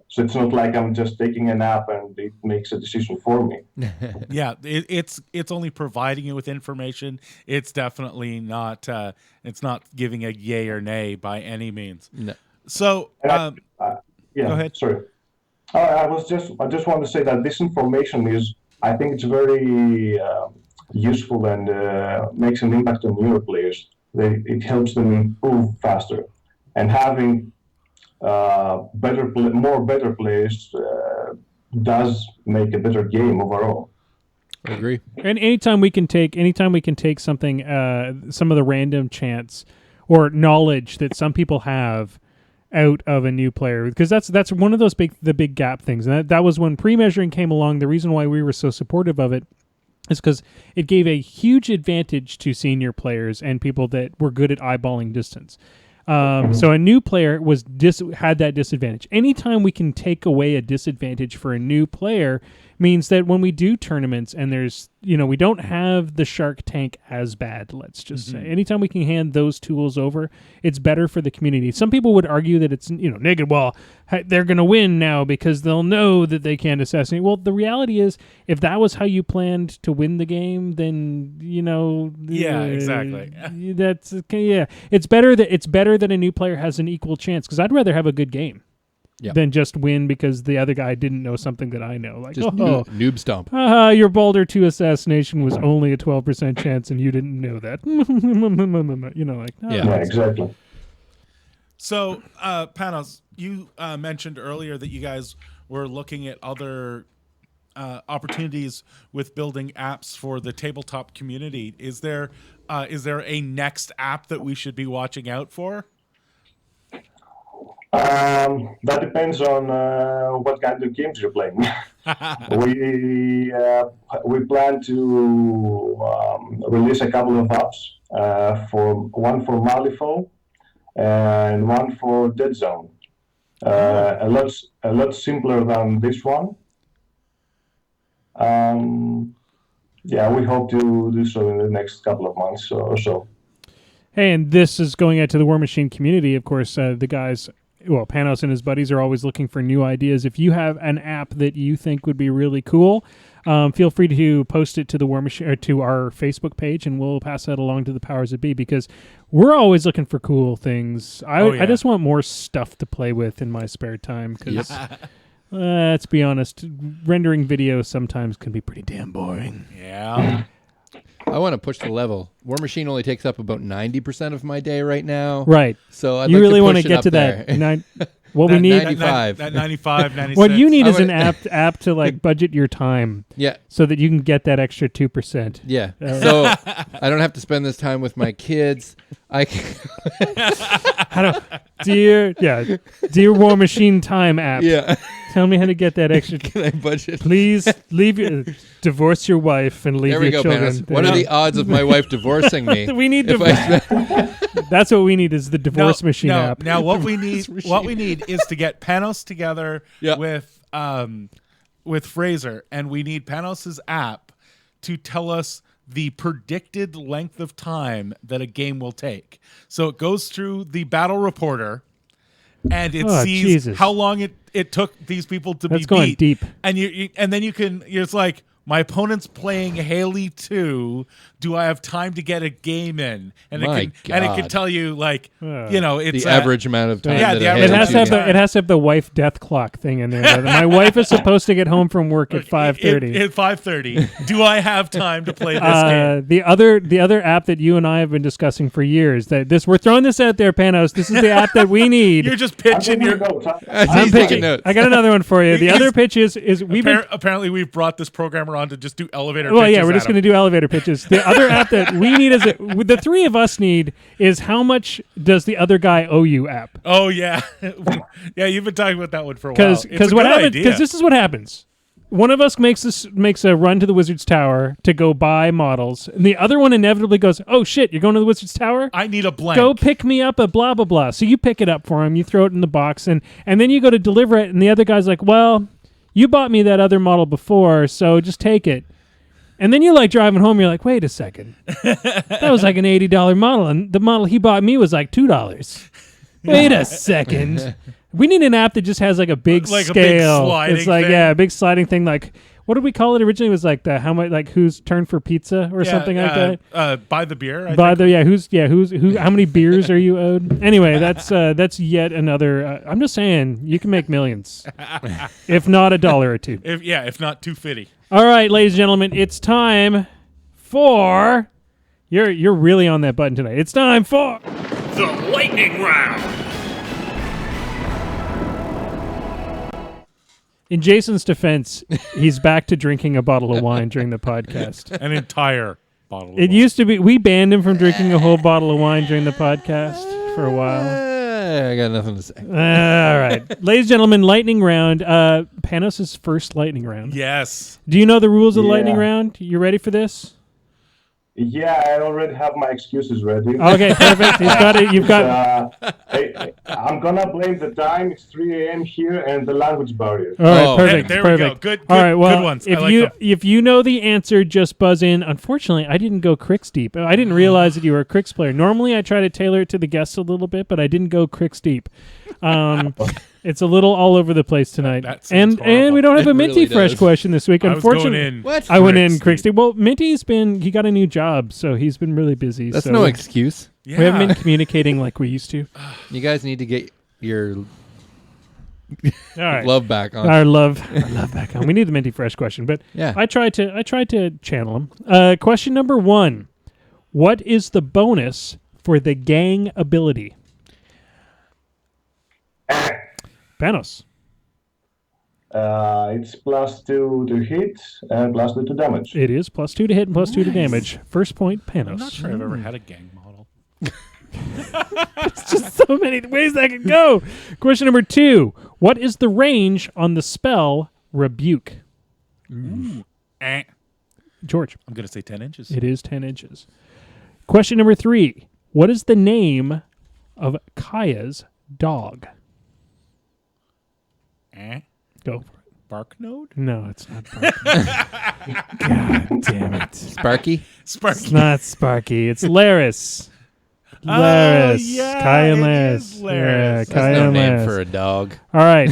So it's not like I'm just taking a nap and it makes a decision for me. Yeah, it's only providing you with information. It's definitely not. It's not giving a yay or nay by any means. No. So, yeah, go ahead. Sorry. I just want to say that this information is, I think it's very useful and makes an impact on newer players. It helps them improve faster, and having more better players does make a better game overall. I agree. And anytime we can take something, some of the random chance or knowledge that some people have out of a new player, because that's one of those big gap things, and that was when pre-measuring came along. The reason why we were so supportive of it is because it gave a huge advantage to senior players and people that were good at eyeballing distance. So a new player had that disadvantage. Anytime we can take away a disadvantage for a new player means that when we do tournaments and there's, we don't have the shark tank as bad, let's just say. Anytime we can hand those tools over, it's better for the community. Some people would argue that it's, negative. Well, they're going to win now because they'll know that they can't assassinate. Well, the reality is, if that was how you planned to win the game, then, yeah, exactly. That's okay. Yeah. It's better that a new player has an equal chance, because I'd rather have a good game. Yep. Than just win because the other guy didn't know something that I know. Like, just noob stomp. Your Boulder 2 assassination was only a 12% chance and you didn't know that. Yeah, exactly. So, Panos, you mentioned earlier that you guys were looking at other opportunities with building apps for the tabletop community. Is there a next app that we should be watching out for? That depends on what kind of games you're playing. We plan to release a couple of apps, one for Malifaux and one for Dead Zone. A lot simpler than this one. We hope to do so in the next couple of months or so. Hey, and this is going out to the War Machine community. Of course, the guys, Panos and his buddies are always looking for new ideas. If you have an app that you think would be really cool, feel free to post it to the War Machine or to our Facebook page, and we'll pass that along to the powers that be, because we're always looking for cool things. I just want more stuff to play with in my spare time, because let's be honest, rendering video sometimes can be pretty damn boring. Yeah. I want to push the level. War Machine only takes up about 90% of my day right now. Right. So I'd you like really to want push to it get up to there. that. What we need, 95. That 95, 96. what you need is an app to budget your time. Yeah. So that you can get that extra 2%. Yeah. So I don't have to spend this time with my kids. I can Dear War Machine time app. Yeah. Tell me how to get that extra. Can I budget? Please divorce your wife and leave There we your go, children. Panos. What are the odds of my wife divorcing me? We need if I That's what we need is the divorce machine app. Now what we need is to get Panos together with Fraser, and we need Panos's app to tell us the predicted length of time that a game will take. So it goes through the battle reporter, and it sees Jesus. how long it took these people to That's be going beat. deep. And and then it's like, my opponent's playing Haley 2. Do I have time to get a game in? And it can tell you, like, it's the average amount of time. Yeah, that the a average It hand has will to have take. the it has to have the wife death clock thing in there. My wife is supposed to get home from work at 5:30. At 5:30. Do I have time to play this game? The other app that you and I have been discussing for years, we're throwing this out there, Panos. This is the app that we need. You're just pitching your. He's taking notes. I got another one for you. The other pitch is Apparently, we've brought this programmer on to just do elevator. Well, yeah, pitches we're at just him. going to do elevator pitches. The other app that we need the three of us need is how much does the other guy owe you app? Oh yeah, yeah. You've been talking about that one for a while. Because what happens? Because this is what happens. One of us makes a run to the Wizard's Tower to go buy models, and the other one inevitably goes, "Oh shit, you're going to the Wizard's Tower? I need a blank. Go pick me up a blah blah blah." So you pick it up for him, you throw it in the box, and then you go to deliver it, and the other guy's like, "Well, you bought me that other model before, so just take it." And then you're like driving home, you're like, "Wait a second, that was like an $80 model, and the model he bought me was like $2. Wait a second." We need an app that just has like a big Like a scale. big sliding It's like thing. a big sliding thing. Like, what did we call it originally? It was like how much, like whose turn for pizza or something like that. Buy the beer. Who? How many beers are you owed? Anyway, that's yet another. I'm just saying, you can make millions, if not $1 or $2. If not $2.50. All right, ladies and gentlemen, it's time for. You're really on that button tonight. It's time for The lightning round. In Jason's defense, he's back to drinking a bottle of wine during the podcast. An entire bottle. Of It wine. used to be we banned him from drinking a whole bottle of wine during the podcast for a while. I got nothing to say. All right, ladies and gentlemen, lightning round. Panos' first lightning round. Yes. Do you know the rules of the lightning Yeah. round? You ready for this? Yeah, I already have my excuses ready. Okay, perfect. He's got it. You've got. I'm gonna blame the time. It's 3 a.m. here and the language barrier. All right, Oh, perfect. there we perfect. go. Good- All right, well, good ones. I If like you them. if you know the answer, just buzz in. Unfortunately, I didn't go Crix deep. I didn't realize that you were a Crix player. Normally, I try to tailor it to the guests a little bit, but I didn't go Crix deep. It's a little all over the place tonight. That sounds and horrible. we don't have It a Minty really Fresh does. question this week. I was going Unfortunately, in. What? I went in Crix Crix deep. Well, Minty's he got a new job, so he's been really busy. That's so no excuse. Yeah. We haven't been communicating like we used to. You guys need to get your All right. love back on. Our love back on. We need the Minty Fresh question, but Yeah. I tried to channel him. Question number 1: what is the bonus for the gang ability? Panos. It's +2 to hit and +2 to damage. It is +2 to hit and +2 to damage. First point, Panos. I'm not sure I've ever had a gang model. Just so many ways that could go. Question number 2: what is the range on the spell Rebuke? Eh. George. I'm gonna say 10 inches. It is 10 inches. Question number 3: what is the name of Kaya's dog? Eh. Go for it. Bark node. No, it's not Sparky. God damn it. Sparky? Sparky. It's not Sparky. It's Laris. Laris. yeah, Kaya and it Laris. is Laris. Yeah, That's Kaya No and name Laris. for a dog. All right.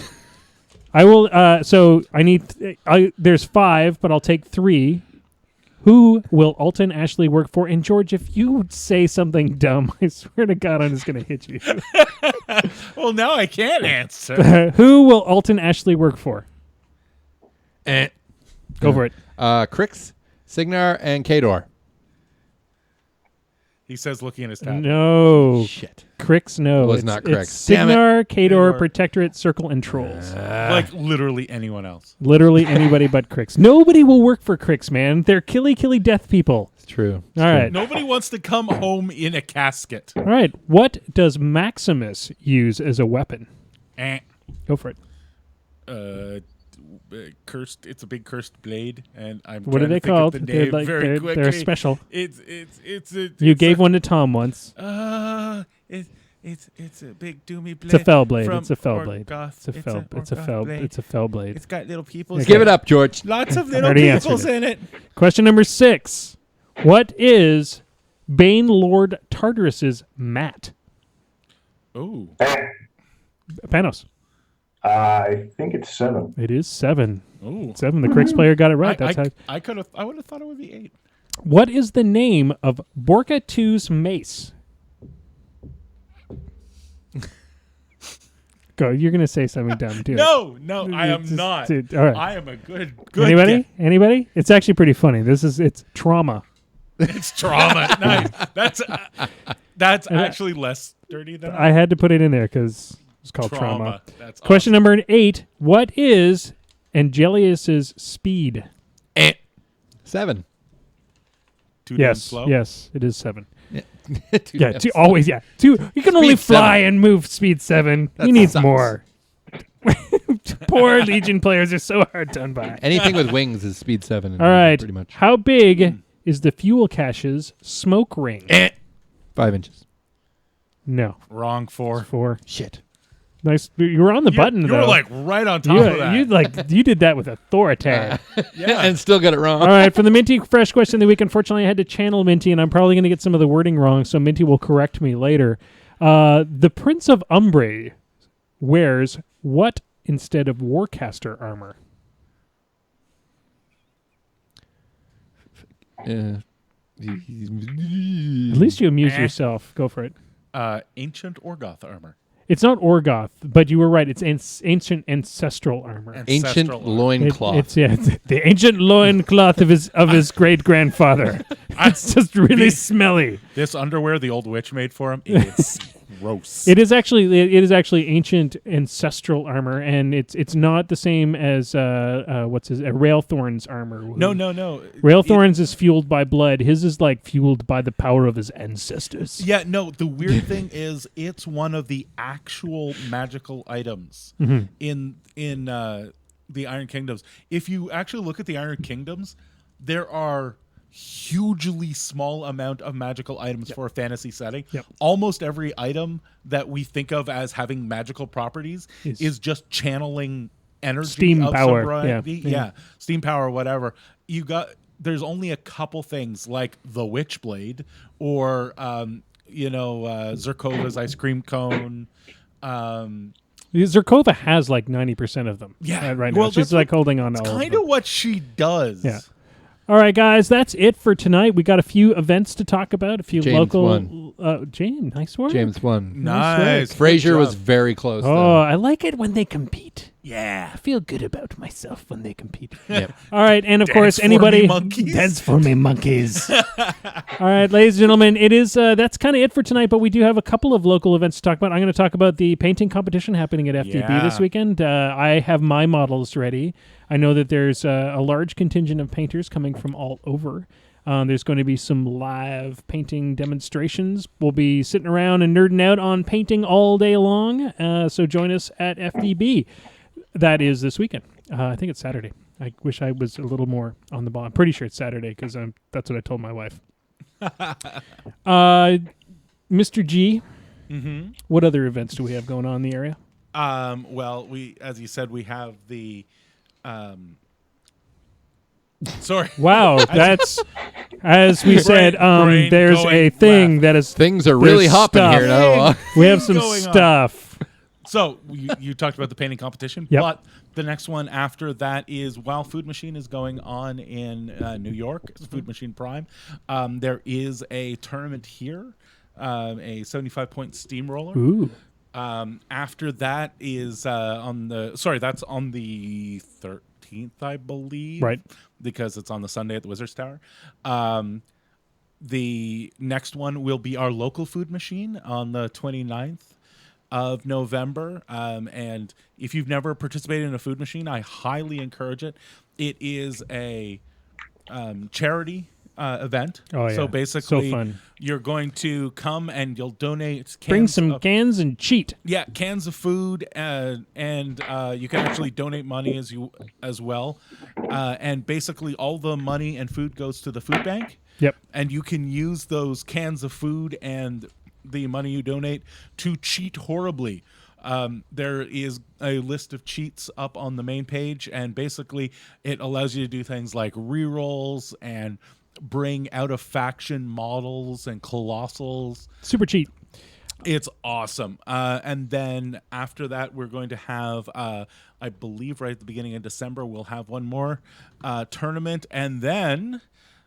I will. So I need. There's 5, but I'll take 3. Who will Alton Ashley work for? And George, if you say something dumb, I swear to God, I'm just going to hit you. Well, now I can't answer. Who will Alton Ashley work for? Go for it. Crix, Signar, and Kador. He says, looking at his tab. No. Shit. Crix, no. It was It's- not Crix. It's Damn it. Signar, Kador, Kador. Protectorate, Circle, and Trolls. Like literally anyone else. Literally anybody but Crix. Nobody will work for Crix, man. They're killy death people. It's true. All right. Nobody wants to come home in a casket. All right. What does Maximus use as a weapon? Eh. Go for it. cursed. It's a big cursed blade, and I'm. What are trying they to think of called? the name very quickly. They're special. You gave one to Tom once. It's a big doomy blade. It's a fell blade. from It's a fell blade. Orgoth. It's a fell blade. It's a fell blade. It's got little people. Give it up, George. Lots of I little already answered peoples it. in it. Question number 6. What is Bane Lord Tartarus's mat? Oh, Panos. I think it's 7. It is 7. oh. 7. The Crix player got it right. That's how. I could have. I would have thought it would be 8. What is the name of Borka 2's mace? Go. You're gonna say something dumb too. No, I am Just- not. dude, all right. I am a good. Anybody? guy. Anybody? It's actually pretty funny. It's trauma. It's trauma. Nice. That's actually less dirty than I had to put it in there because it's called trauma. That's Question number 8. What is Angelius's speed? 7. Too damn Yes. slow. Yes, it is 7. Too Yeah, damn 2, slow. always. Yeah, 2. You can only Speed fly 7. and move speed 7. That He needs sucks. more. Poor Legion players are so hard done by. Anything with wings is speed 7. All right. Pretty much. How big is the fuel cache's smoke ring? 5 inches. No. Wrong 4. 4. Shit. Nice. You were on the button You though. were like right on top of that. You did that with authority. Yeah. And still got it wrong. All right, for the Minty Fresh question of the week, unfortunately, I had to channel Minty, and I'm probably going to get some of the wording wrong, so Minty will correct me later. The Prince of Umbre wears what instead of Warcaster armor? At At least you amuse yourself. Go for it. Ancient Orgoth armor. It's not Orgoth, but you were right. It's ancient ancestral armor. Ancient Ancestral armor. loincloth. It's the ancient loincloth of his great grandfather. It's just really smelly. This underwear the old witch made for him, it's gross. It is actually ancient ancestral armor, and it's not the same as Railthorn's armor. No. Railthorn's is fueled by blood. His is like fueled by the power of his ancestors. Yeah, no, the weird thing is it's one of the actual magical items in the Iron Kingdoms. If you actually look at the Iron Kingdoms, there are hugely small amount of magical items for a fantasy setting. Yep. Almost every item that we think of as having magical properties is just channeling energy, Steam of power. some variety. Yeah. Yeah, steam power, whatever. There's only a couple things like the Witchblade or Zerkova's ice cream cone. Zerkova has like 90% of them. Yeah. Right now. Well, She's that's like holding on to all of Kind them. of what she does. Yeah. All right, guys, that's it for tonight. We got a few events to talk about, a few James local. won. James, nice work. James won. Nice. Frazier Good was job. very close. Oh, though. I like it when they compete. Yeah. I feel good about myself when they compete. Yep. All right, and of Dance course, for anybody me, monkeys. dance for me, monkeys. All right, ladies and gentlemen, it is that's kind of it for tonight. But we do have a couple of local events to talk about. I'm going to talk about the painting competition happening at FDB this weekend. I have my models ready. I know that there's a large contingent of painters coming from all over. There's going to be some live painting demonstrations. We'll be sitting around and nerding out on painting all day long. So join us at FDB. That is this weekend. I think it's Saturday. I wish I was a little more on the ball. I'm pretty sure it's Saturday because that's what I told my wife. Mr. G, what other events do we have going on in the area? Well, as you said, we have the. Sorry. Wow, that's as we said. brain There's going a thing left. that is. Things are really There's hopping stuff. here now. We have some going on. stuff. So you talked about the painting competition, Yep. but the next one after that is while Food Machine is going on in New York, it's Food Machine Prime. There is a tournament here, a 75-point steamroller. Ooh. After that is that's on the 13th, I believe. Right. Because it's on the Sunday at the Wizards Tower. The next one will be our local Food Machine on the 29th of November. And if you've never participated in a Food Machine, I highly encourage it. It is a charity event. Oh, yeah. So basically, So fun. you're going to come and you'll donate Bring cans some of, cans and cheat. yeah, cans of food, and you can actually donate money as well. And basically, all the money and food goes to the food bank. Yep. And you can use those cans of food and the money you donate to cheat horribly. There is a list of cheats up on the main page, and basically it allows you to do things like rerolls and bring out of faction models and colossals. Super cheat. It's awesome. And then after that, we're going to have, I believe right at the beginning of December, we'll have one more tournament. And then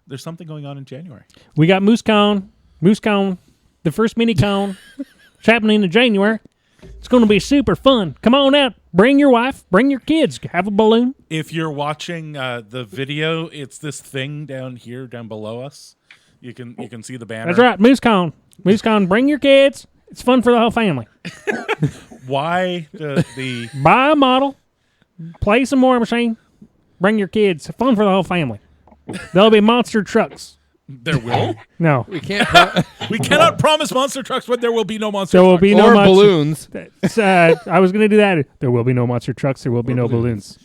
there's something going on in January. We got MooseCon, the first mini con. It's happening in January. It's going to be super fun. Come on out. Bring your wife. Bring your kids. Have a balloon. If you're watching the video, it's this thing down here, down below us. You can see the banner. That's right. MooseCon. MooseCon. Bring your kids. It's fun for the whole family. Why the Buy a model. Play some War Machine. Bring your kids. Fun for the whole family. There'll be monster trucks. there will? No. We can't. We cannot promise monster trucks when there will be no monster There will trucks. be no or monster balloons. I was going to do that. There will be no monster trucks. There will be no balloons.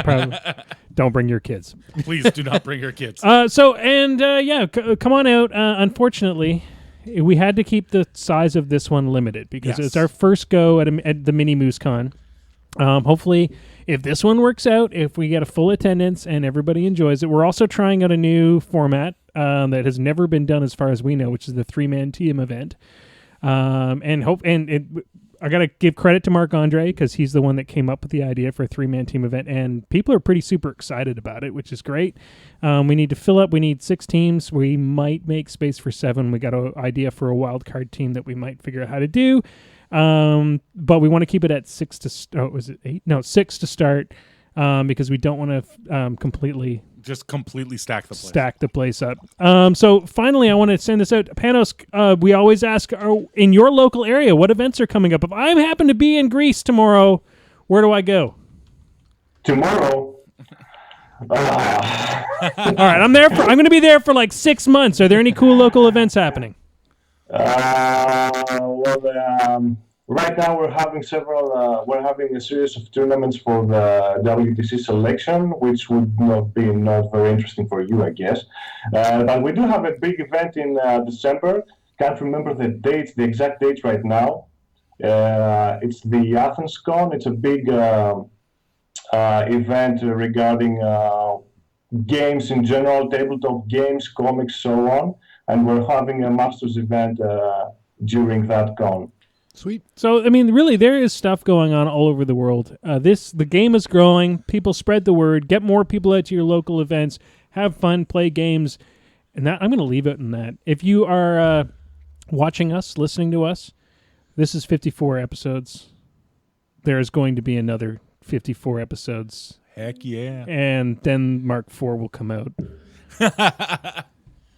Probably. Don't bring your kids. Please do not bring your kids. Come on out. Unfortunately, we had to keep the size of this one limited because Yes. it's our first go at the Mini MooseCon. Hopefully, if this one works out, if we get a full attendance and everybody enjoys it, we're also trying out a new format that has never been done as far as we know, which is the 3-man team event. I got to give credit to Marc Andre because he's the one that came up with the idea for a 3-man team event, and people are pretty super excited about it, which is great. We need to fill up. We need 6 teams. We might make space for 7. We got an idea for a wild card team that we might figure out how to do. But we want to keep it at 6 to was it 8? No, 6 to start because we don't want to completely stack the place. Stack the place up. So finally, I want to send this out. Panos, we always ask, in your local area, what events are coming up? If I happen to be in Greece tomorrow, where do I go? Tomorrow. All right, I'm going to be there for like 6 months. Are there any cool local events happening? Right now we're having we're having a series of tournaments for the WTC selection, which would not very interesting for you, I guess. But we do have a big event in December. Can't remember the exact dates right now. It's the Athens Con. It's a big event regarding games in general, tabletop games, comics, so on. And we're having a Masters event during that con. Sweet. So, I mean, really, there is stuff going on all over the world. The game is growing. People spread the word. Get more people out to your local events. Have fun. Play games. And that I'm going to leave it in that. If you are watching us, listening to us, this is 54 episodes. There is going to be another 54 episodes. Heck yeah. And then Mark IV will come out.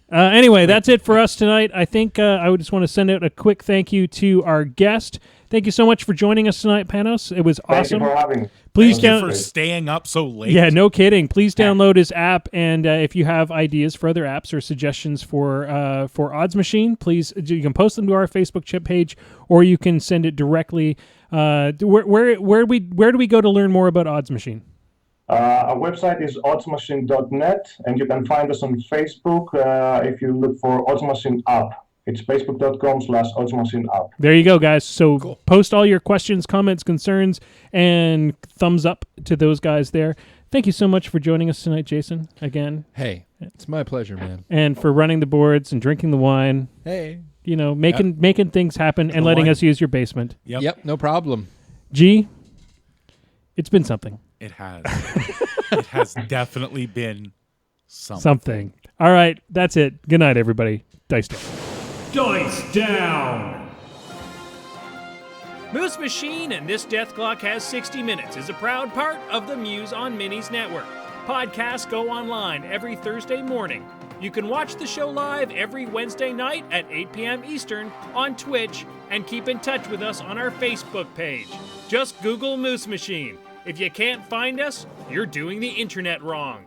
Anyway, that's it for us tonight. I think I would just want to send out a quick thank you to our guest. Thank you so much for joining us tonight, Panos. It was awesome. Thank you for having me. Please Thank you for staying up so late. Yeah, no kidding. Please download his app, and if you have ideas for other apps or suggestions for Odds Machine, please you can post them to our Facebook page, or you can send it directly. Where do we go to learn more about Odds Machine? Our website is oddsmachine.net, and you can find us on Facebook if you look for Odds Machine app. It's facebook.com/oddsmachine app. There you go, guys. So Cool. Post all your questions, comments, concerns, and thumbs up to those guys there. Thank you so much for joining us tonight, Jason, again. Hey, it's my pleasure, man. And for running the boards and drinking the wine. Hey. You know, making things happen and letting wine. us use your basement. Yep, no problem. G, it's been something. It has. It has definitely been something. Something. All right, that's it. Good night, everybody. Dice down. Dice down! Moose Machine and This Death Clock Has 60 Minutes is a proud part of the Muse on Minis network. Podcasts go online every Thursday morning. You can watch the show live every Wednesday night at 8 p.m. Eastern on Twitch and keep in touch with us on our Facebook page. Just Google Moose Machine. If you can't find us, you're doing the internet wrong.